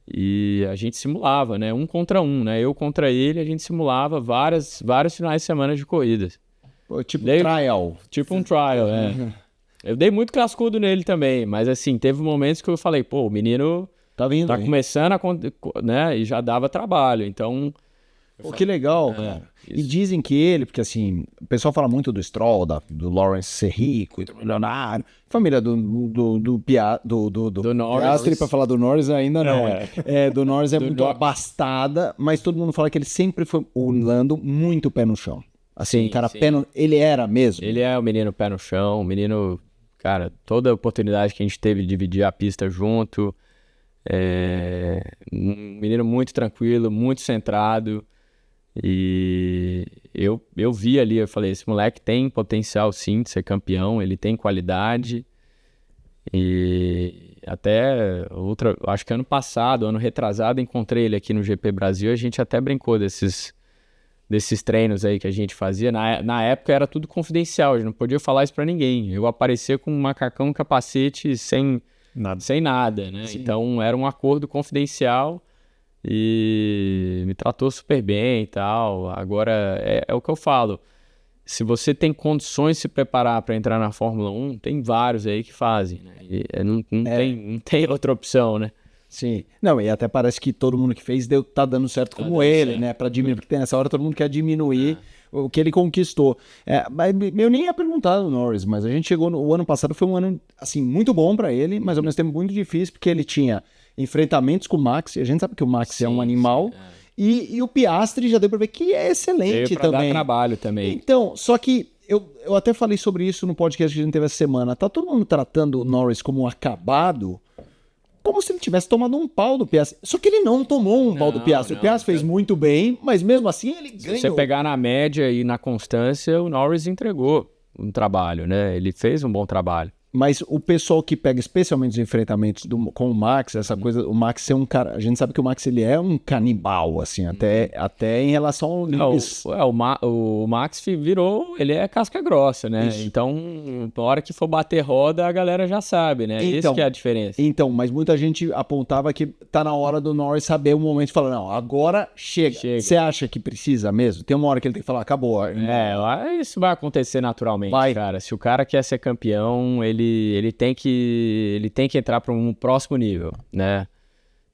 E a gente simulava, né? 1 contra 1, né? Eu contra ele, a gente simulava vários finais de semana de corridas. Pô, tipo trial. Tipo um trial, Eu dei muito cascudo nele também, mas assim, teve momentos que eu falei, pô, o menino tá vindo, tá começando né? E já dava trabalho, então... Pô, que legal, cara. Isso. E dizem que ele, porque assim, o pessoal fala muito do Stroll, do Lawrence ser rico e milionário. Família do Piastri, pra falar do Norris ainda não. Do Norris é muito abastada, mas todo mundo fala que ele sempre foi, o Lando, muito pé no chão. Assim, sim, cara, sim. ele era mesmo. Ele é o menino pé no chão, o menino, cara, toda a oportunidade que a gente teve de dividir a pista junto. Um menino muito tranquilo, muito centrado. E eu vi ali, eu falei, esse moleque tem potencial sim de ser campeão, ele tem qualidade. E até acho que ano passado, ano retrasado, encontrei ele aqui no GP Brasil, a gente até brincou desses treinos aí que a gente fazia. Na época era tudo confidencial, a gente não podia falar isso pra ninguém. Eu aparecia com um macacão, um capacete sem nada, né? Sim. Então era um acordo confidencial. E me tratou super bem e tal. Agora, é o que eu falo. Se você tem condições de se preparar para entrar na Fórmula 1, tem vários aí que fazem, né? Não tem outra opção, né? Sim. Não, e até parece que todo mundo que fez tá dando certo como ele, certo, né? Para diminuir, porque nessa hora todo mundo quer diminuir o que ele conquistou. Mas eu nem ia perguntar do Norris, mas a gente chegou o ano passado, foi um ano, assim, muito bom para ele, mas ao mesmo tempo muito difícil, porque ele tinha enfrentamentos com o Max, e a gente sabe que o Max é um animal, e o Piastri já deu pra ver que é excelente também. Dar trabalho também. Então, só que eu até falei sobre isso no podcast que a gente teve essa semana, tá todo mundo tratando o Norris como um acabado, como se ele tivesse tomado um pau do Piastri. Só que ele não tomou um pau do Piastri. O Piastri fez muito bem, mas mesmo assim ele ganhou. Se você pegar na média e na constância, o Norris entregou um trabalho, né? Ele fez um bom trabalho. Mas o pessoal que pega especialmente os enfrentamentos com o Max, essa coisa, o Max é um cara, a gente sabe que o Max ele é um canibal, assim, até em relação ao Lewis. O Max virou, ele é casca grossa, né? Isso. Então, na hora que for bater roda, a galera já sabe, né? Então, esse que é a diferença. Então, mas muita gente apontava que tá na hora do Norris saber o momento de falar, não, agora chega. Você acha que precisa mesmo? Tem uma hora que ele tem que falar, acabou. Isso vai acontecer naturalmente, cara. Se o cara quer ser campeão, ele tem que entrar para um próximo nível, né?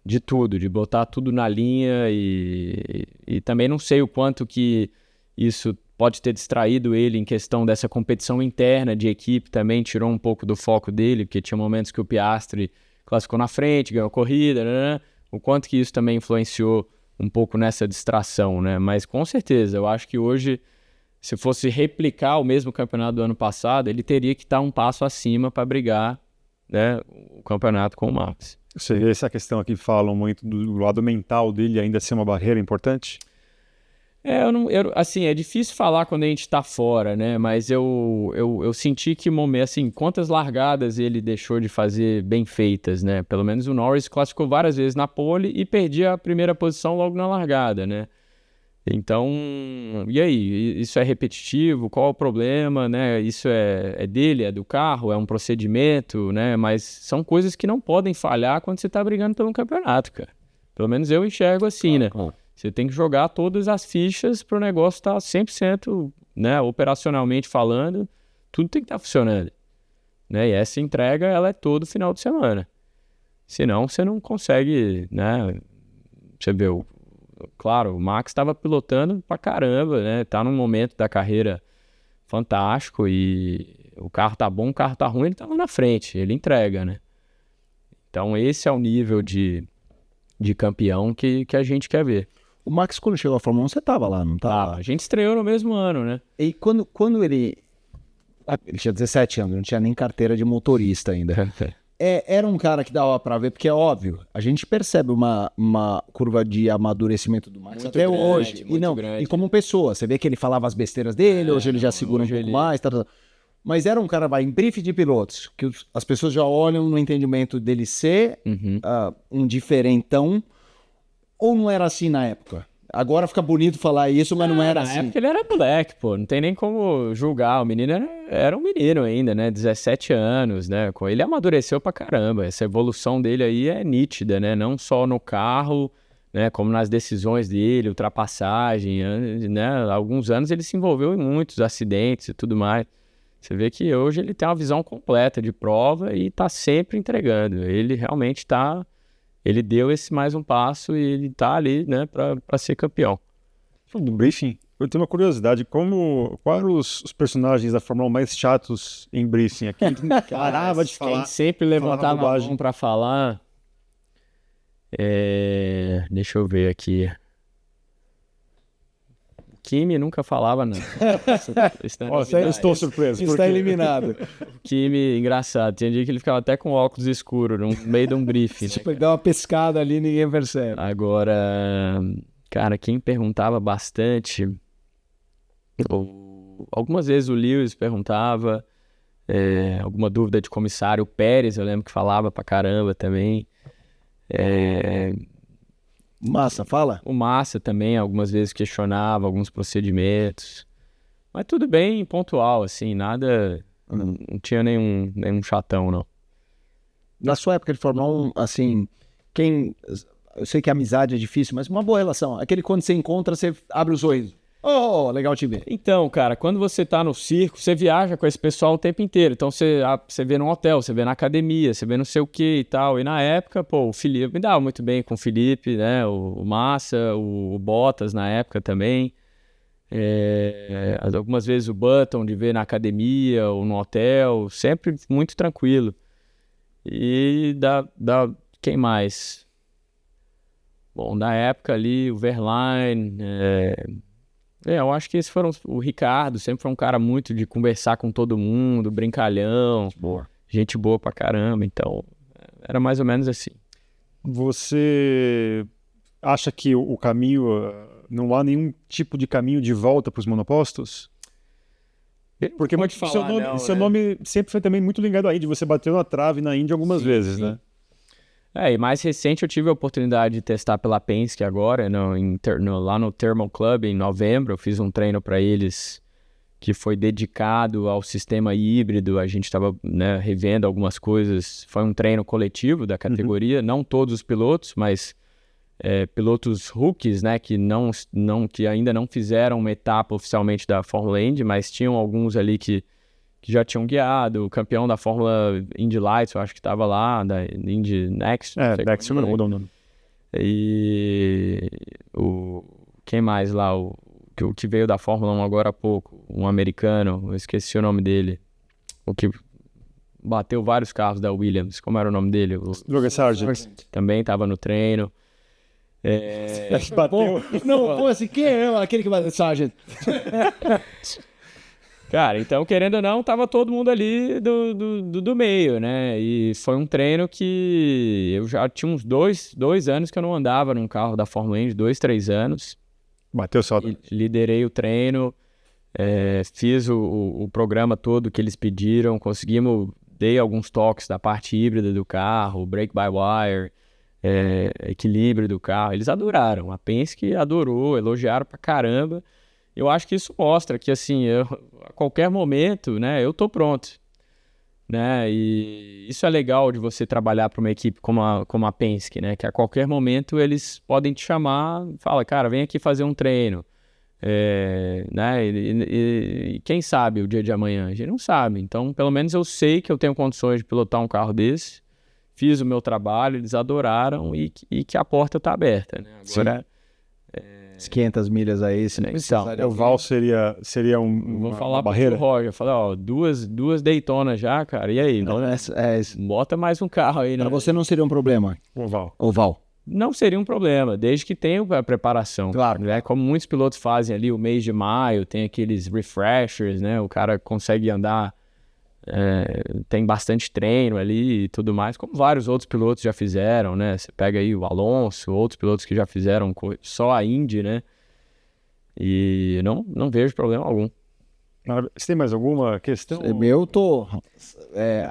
De tudo, de botar tudo na linha e também não sei o quanto que isso pode ter distraído ele em questão dessa competição interna de equipe também, tirou um pouco do foco dele, porque tinha momentos que o Piastri classificou na frente, ganhou a corrida, né? O quanto que isso também influenciou um pouco nessa distração, né? Mas com certeza, eu acho que hoje, se fosse replicar o mesmo campeonato do ano passado, ele teria que estar um passo acima para brigar, né, o campeonato com o Max. Essa questão aqui falam muito do lado mental dele ainda ser uma barreira importante? Assim, é difícil falar quando a gente está fora, né? Mas eu senti que assim, quantas largadas ele deixou de fazer bem feitas, né? Pelo menos o Norris classificou várias vezes na pole e perdia a primeira posição logo na largada, né? Então, e aí? Isso é repetitivo? Qual o problema, né? Isso é dele, é do carro, é um procedimento, né? Mas são coisas que não podem falhar quando você está brigando pelo campeonato, cara. Pelo menos eu enxergo assim, né? Você tem que jogar todas as fichas para o negócio estar 100%, né? Operacionalmente falando, tudo tem que estar funcionando, né? E essa entrega, ela é todo final de semana. Senão, você não consegue, né? Você vê Claro, o Max estava pilotando pra caramba, né? Tá num momento da carreira fantástico e o carro tá bom, o carro tá ruim, ele tá lá na frente, ele entrega, né? Então esse é o nível de campeão que a gente quer ver. O Max, quando chegou à Fórmula 1, você tava lá, não tava? A gente estreou no mesmo ano, né? E quando ele tinha 17 anos, não tinha nem carteira de motorista ainda. Era um cara que dava pra ver, porque é óbvio, a gente percebe uma curva de amadurecimento do Max muito até grande, hoje. E como pessoa, você vê que ele falava as besteiras dele, hoje ele já segura um pouco mais. Mas era um cara, em brief de pilotos, que as pessoas já olham no entendimento dele ser um diferentão, ou não era assim na época? Agora fica bonito falar isso, mas não era Na assim. época ele era moleque, pô. Não tem nem como julgar. O menino era um menino ainda, né? 17 anos, né? Ele amadureceu pra caramba. Essa evolução dele aí é nítida, né? Não só no carro, né? Como nas decisões dele, ultrapassagem, né? Há alguns anos ele se envolveu em muitos acidentes e tudo mais. Você vê que hoje ele tem uma visão completa de prova e tá sempre entregando. Ele realmente tá... Ele deu esse mais um passo e ele tá ali, né, pra ser campeão. Falando do briefing, eu tenho uma curiosidade. Quais eram os personagens da Fórmula 1 mais chatos em briefing? Aqui parava de falar. Quem sempre levantava a bobagem. mão pra falar... Deixa eu ver aqui. O Kimi nunca falava nada. Eu estou surpreso. Está eliminado. O Kimi, engraçado. Tinha dia que ele ficava até com óculos escuros no meio de um briefing. Né? Tipo, ele dá uma pescada ali e ninguém percebe. Agora, cara, quem perguntava bastante... Algumas vezes o Lewis perguntava, alguma dúvida de comissário. O Pérez, eu lembro que falava pra caramba também. Massa, fala. O Massa também, algumas vezes questionava alguns procedimentos. Mas tudo bem pontual, assim, nada... Não tinha nenhum chatão, não. Na sua época de Fórmula 1, assim, eu sei que a amizade é difícil, mas uma boa relação. Aquele quando você encontra, você abre os olhos. Oh, legal te ver. Então, cara, quando você tá no circo, você viaja com esse pessoal o tempo inteiro. Então, você vê no hotel, você vê na academia, você vê não sei o que e tal. E na época, pô, o Felipe, me dava muito bem com o Felipe, né? O Massa, o Bottas na época também. Algumas vezes o Button de ver na academia ou no hotel, sempre muito tranquilo. E quem mais? Bom, na época ali, o Verlaine... eu acho que esses foram... O Ricardo sempre foi um cara muito de conversar com todo mundo, brincalhão, gente boa pra caramba, então era mais ou menos assim. Você acha que o caminho, não há nenhum tipo de caminho de volta para os monopostos? Porque Pode falar, seu nome sempre foi também muito ligado à Indy, você bateu na trave na Indy algumas vezes, sim. né? E mais recente eu tive a oportunidade de testar pela Penske agora, lá no Thermal Club em novembro. Eu fiz um treino para eles que foi dedicado ao sistema híbrido. A gente estava, né, revendo algumas coisas. Foi um treino coletivo da categoria, não todos os pilotos, mas pilotos rookies, né, que ainda não fizeram uma etapa oficialmente da Fórmula Indy, mas tinham alguns ali que já tinham guiado. O campeão da Fórmula Indy Lights, eu acho que estava lá, da Indy Next. Next não mudou o nome. E quem mais lá? O que veio da Fórmula 1 agora há pouco, um americano, eu esqueci o nome dele. O que bateu vários carros da Williams, como era o nome dele? Logan Sargent. Também estava no treino. Bateu. Não, assim, quem é aquele que bateu? Sargent. Cara, então, querendo ou não, tava todo mundo ali do meio, né? E foi um treino que eu já tinha uns dois anos que eu não andava num carro da Fórmula Indy, 3 anos. Bateu só. Liderei o treino, fiz o programa todo que eles pediram, dei alguns toques da parte híbrida do carro, brake by wire, equilíbrio do carro. Eles adoraram, a Penske adorou, elogiaram pra caramba. Eu acho que isso mostra que, assim, a qualquer momento, né, eu tô pronto, né, e isso é legal de você trabalhar para uma equipe como a Penske, né, que a qualquer momento eles podem te chamar, fala, cara, vem aqui fazer um treino, né, e quem sabe o dia de amanhã, a gente não sabe, então pelo menos eu sei que eu tenho condições de pilotar um carro desse, fiz o meu trabalho, eles adoraram e que a porta tá aberta, né, agora... 500 milhas aí, se não precisar. O Val seria Vou falar uma barreira? pro Roger, falar, ó, duas Daytona já, cara, e aí? Bota mais um carro aí, né? Para você não seria um problema, O Val. Não seria um problema, desde que tenha a preparação. Claro. Né? Como muitos pilotos fazem ali, o mês de maio, tem aqueles refreshers, né? O cara consegue andar, tem bastante treino ali e tudo mais, como vários outros pilotos já fizeram, né? Você pega aí o Alonso, outros pilotos que já fizeram só a Indy, né? E não vejo problema algum. Você tem mais alguma questão? Eu tô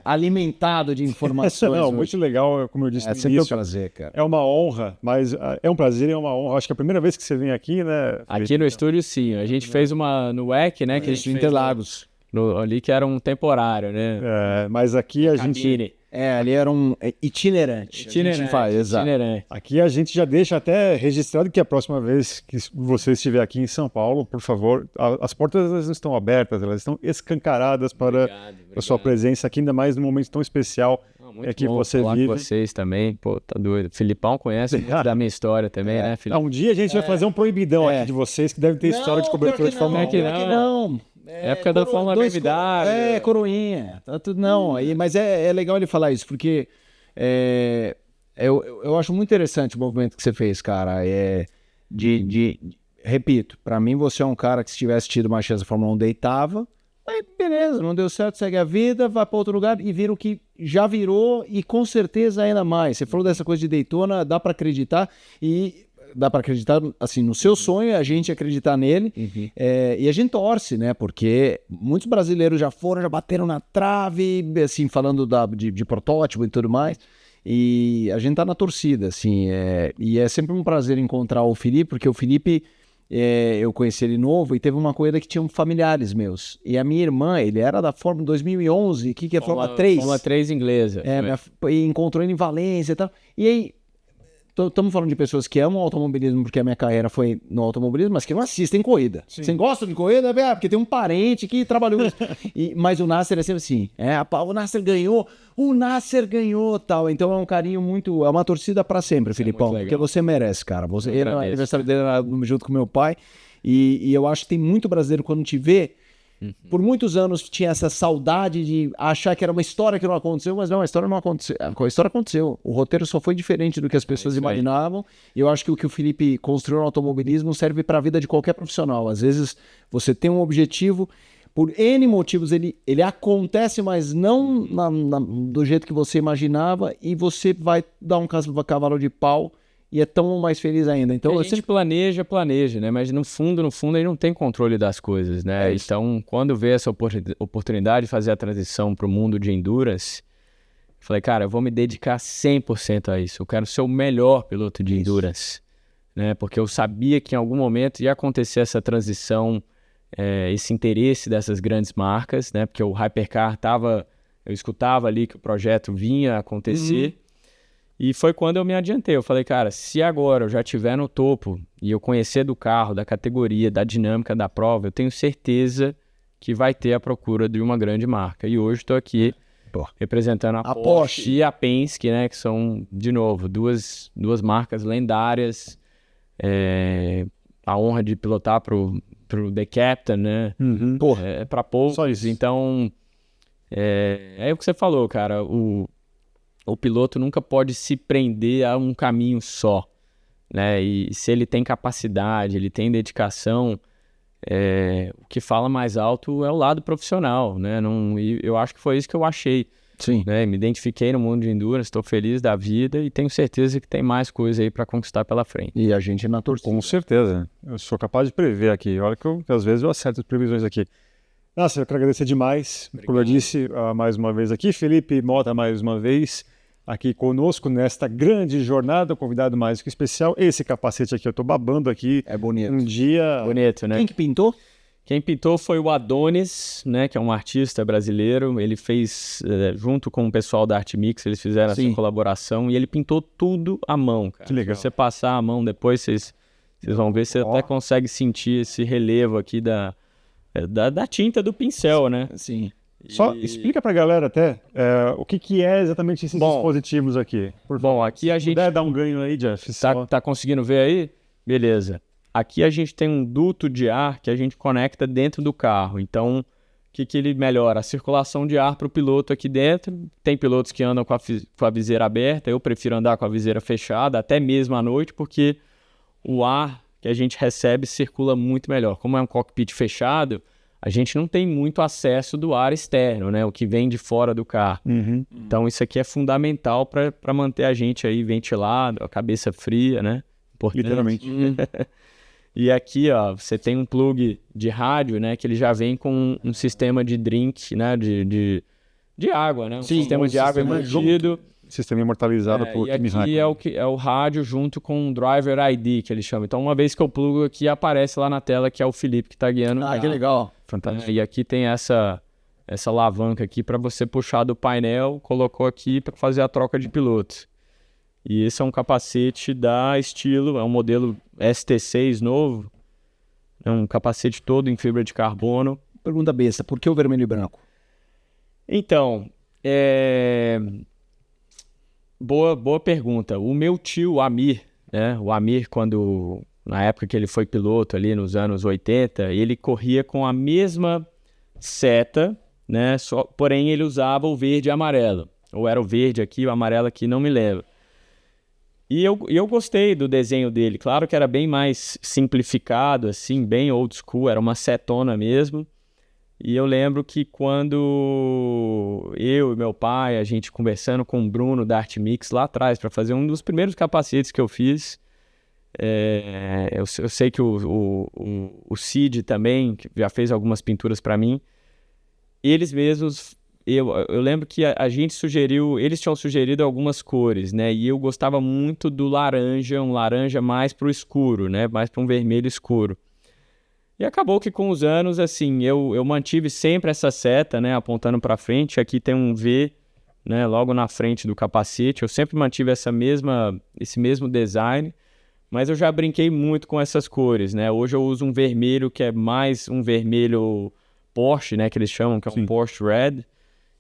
alimentado de informações. Não, hoje. muito legal, como eu disse É no sempre um início. prazer, cara. É uma honra, mas é um prazer e é uma honra. Acho que é a primeira vez que você vem aqui, né? Aqui no estúdio, sim. A gente fez uma no WEC, né? Que a gente fez Interlagos. ali que era um temporário, né? Mas aqui a gente... Cabine. Ali era um itinerante. A gente faz, exato. Itinerante. Aqui a gente já deixa até registrado que a próxima vez que você estiver aqui em São Paulo, por favor, as portas elas não estão abertas, elas estão escancaradas para a sua presença aqui, ainda mais num momento tão especial Muito que bom você falar vive. com vocês também. Pô, tá doido. Filipão conhece muito da minha história também, né, Filipão? Um dia a gente vai fazer um proibidão aqui de vocês, que deve ter história de cobertura de Fórmula 1. Não. Época da Fórmula BMW. Coroinha. Tá tudo, não, mas é legal ele falar isso, porque eu acho muito interessante o movimento que você fez, cara. Repito, pra mim você é um cara que se tivesse tido uma chance da Fórmula 1 deitava, aí beleza, não deu certo, segue a vida, vai pra outro lugar e vira o que já virou e com certeza ainda mais. Você falou dessa coisa de Daytona, dá pra acreditar assim, no seu sonho, a gente acreditar nele. E a gente torce, né? Porque muitos brasileiros já bateram na trave, assim, falando de protótipo e tudo mais. E a gente tá na torcida, assim. E é sempre um prazer encontrar o Felipe, porque o Felipe, eu conheci ele novo e teve uma corrida que tinham familiares meus. E a minha irmã, ele era da Fórmula 2011, que é Fórmula 3. Fórmula 3 inglesa. E encontrou ele em Valência e tal. E aí, estamos falando de pessoas que amam automobilismo porque a minha carreira foi no automobilismo, mas que não assistem corrida. Você gosta de corrida? Porque tem um parente que trabalhou nisso. Mas o Nasser é sempre assim, o Nasser ganhou, tal. Então é um carinho muito, é uma torcida pra sempre, Filipão, porque você merece, cara. Ele, no aniversário dele era junto com meu pai, e eu acho que tem muito brasileiro quando te vê, por muitos anos tinha essa saudade de achar que era uma história que não aconteceu, mas não, a história não aconteceu. A história aconteceu. O roteiro só foi diferente do que as pessoas imaginavam. E eu acho que o que o Felipe construiu no automobilismo serve para a vida de qualquer profissional. Às vezes você tem um objetivo, por N motivos ele acontece, mas não do jeito que você imaginava, e você vai dar um cavalo de pau e é tão mais feliz ainda. Então, a gente planeja, né? Mas no fundo, ele não tem controle das coisas, né? Então, quando vê essa oportunidade de fazer a transição para o mundo de endurance, falei, cara, eu vou me dedicar 100% a isso. Eu quero ser o melhor piloto de endurance, né? Porque eu sabia que em algum momento ia acontecer essa transição, esse interesse dessas grandes marcas, né? Porque o Hypercar eu escutava ali que o projeto vinha a acontecer. E foi quando eu me adiantei. Eu falei, cara, se agora eu já estiver no topo e eu conhecer do carro, da categoria, da dinâmica da prova, eu tenho certeza que vai ter a procura de uma grande marca. E hoje estou aqui representando a Porsche e a Penske, né? Que são, de novo, duas marcas lendárias. A honra de pilotar pro The Captain, né? É para poucos. Só isso. Então, é o que você falou, cara. O piloto nunca pode se prender a um caminho só, né? E se ele tem capacidade, ele tem dedicação, o que fala mais alto é o lado profissional, né? E eu acho que foi isso que eu achei. Sim. Né? Me identifiquei no mundo de endurance, estou feliz da vida e tenho certeza que tem mais coisa aí para conquistar pela frente. E a gente na torcida. Com certeza. Eu sou capaz de prever aqui. Olha que às vezes eu acerto as previsões aqui. Nossa, eu quero agradecer demais. Obrigado. Como eu disse mais uma vez aqui, Felipe Motta mais uma vez aqui conosco nesta grande jornada, convidado mais que especial. Esse capacete aqui eu tô babando aqui. É bonito. Um dia... Bonito, né? Quem que pintou? Quem pintou foi o Adonis, né, que é um artista brasileiro. Ele fez, junto com o pessoal da Art Mix, eles fizeram essa colaboração e ele pintou tudo à mão, cara. Que legal. Se você passar a mão depois, vocês vão ver, você até consegue sentir esse relevo aqui da tinta do pincel, né? Sim. Só explica pra galera até o que é exatamente esses dispositivos aqui. Bom, aqui a gente... Puder dar um ganho aí, Jeff. Tá conseguindo ver aí? Beleza. Aqui a gente tem um duto de ar que a gente conecta dentro do carro. Então, o que ele melhora? A circulação de ar para o piloto aqui dentro. Tem pilotos que andam com a viseira aberta. Eu prefiro andar com a viseira fechada, até mesmo à noite, porque o ar que a gente recebe circula muito melhor. Como é um cockpit fechado, a gente não tem muito acesso do ar externo, né? O que vem de fora do carro. Então, isso aqui é fundamental para manter a gente aí ventilado, a cabeça fria, né? Importante. Literalmente. E aqui, ó, você tem um plug de rádio, né? Que ele já vem com um sistema de drink, né? De água, né? Um sistema de água embutido. Sistema imortalizado por E Kimi aqui Raikkonen. é o rádio junto com o Driver ID, que eles chamam. Então, uma vez que eu plugo aqui, aparece lá na tela que é o Felipe que tá guiando o carro. que legal. Fantástico. E aqui tem essa alavanca aqui para você puxar do painel, colocou aqui para fazer a troca de piloto. E esse é um capacete da Estilo, é um modelo ST6 novo, é um capacete todo em fibra de carbono. Pergunta besta, por que o vermelho e branco? Então, boa pergunta. O meu tio, o Amir, né? O Amir, na época que ele foi piloto ali nos anos 80, ele corria com a mesma seta, né? Porém, ele usava o verde e amarelo. Ou era o verde aqui, o amarelo aqui, não me lembro. E eu gostei do desenho dele. Claro que era bem mais simplificado, assim, bem old school, era uma setona mesmo. E eu lembro que quando eu e meu pai, a gente conversando com o Bruno da Art Mix lá atrás, para fazer um dos primeiros capacetes que eu fiz, eu sei que o Cid também que já fez algumas pinturas para mim. Eles mesmos, eu lembro que a gente sugeriu, eles tinham sugerido algumas cores, né? E eu gostava muito do laranja, um laranja mais pro escuro, né? Mais para um vermelho escuro. E acabou que com os anos, assim, eu mantive sempre essa seta, né? Apontando para frente. Aqui tem um V, né? Logo na frente do capacete. Eu sempre mantive esse mesmo design. Mas eu já brinquei muito com essas cores, né? Hoje eu uso um vermelho que é mais um vermelho Porsche, né? Que eles chamam, que é um Porsche Red,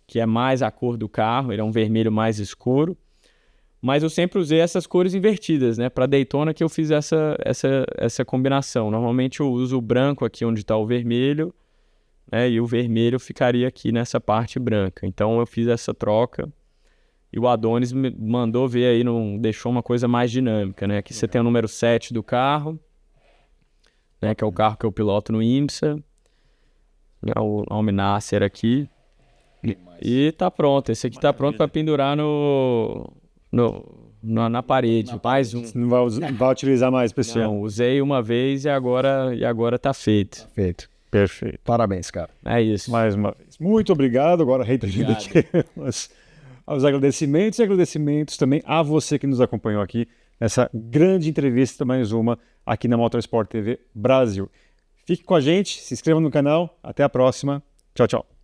que é mais a cor do carro. Ele é um vermelho mais escuro. Mas eu sempre usei essas cores invertidas, né? Para Daytona que eu fiz essa combinação. Normalmente eu uso o branco aqui onde está o vermelho, né? E o vermelho ficaria aqui nessa parte branca. Então eu fiz essa troca. E o Adonis me mandou ver aí, deixou uma coisa mais dinâmica, né? Aqui você tem o número 7 do carro, né? Que é o carro que eu piloto no IMSA. O Alminacer aqui. E tá pronto. Esse aqui tá pronto para pendurar na parede. Mais um. Não vai utilizar mais, pessoal. Não, usei uma vez e agora tá feito. Feito. Perfeito. Parabéns, cara. É isso. Mais uma vez. Muito obrigado. Agora, reiterando aqui os agradecimentos e agradecimentos também a você que nos acompanhou aqui nessa grande entrevista, mais uma, aqui na Motorsport TV Brasil. Fique com a gente, se inscreva no canal. Até a próxima. Tchau, tchau.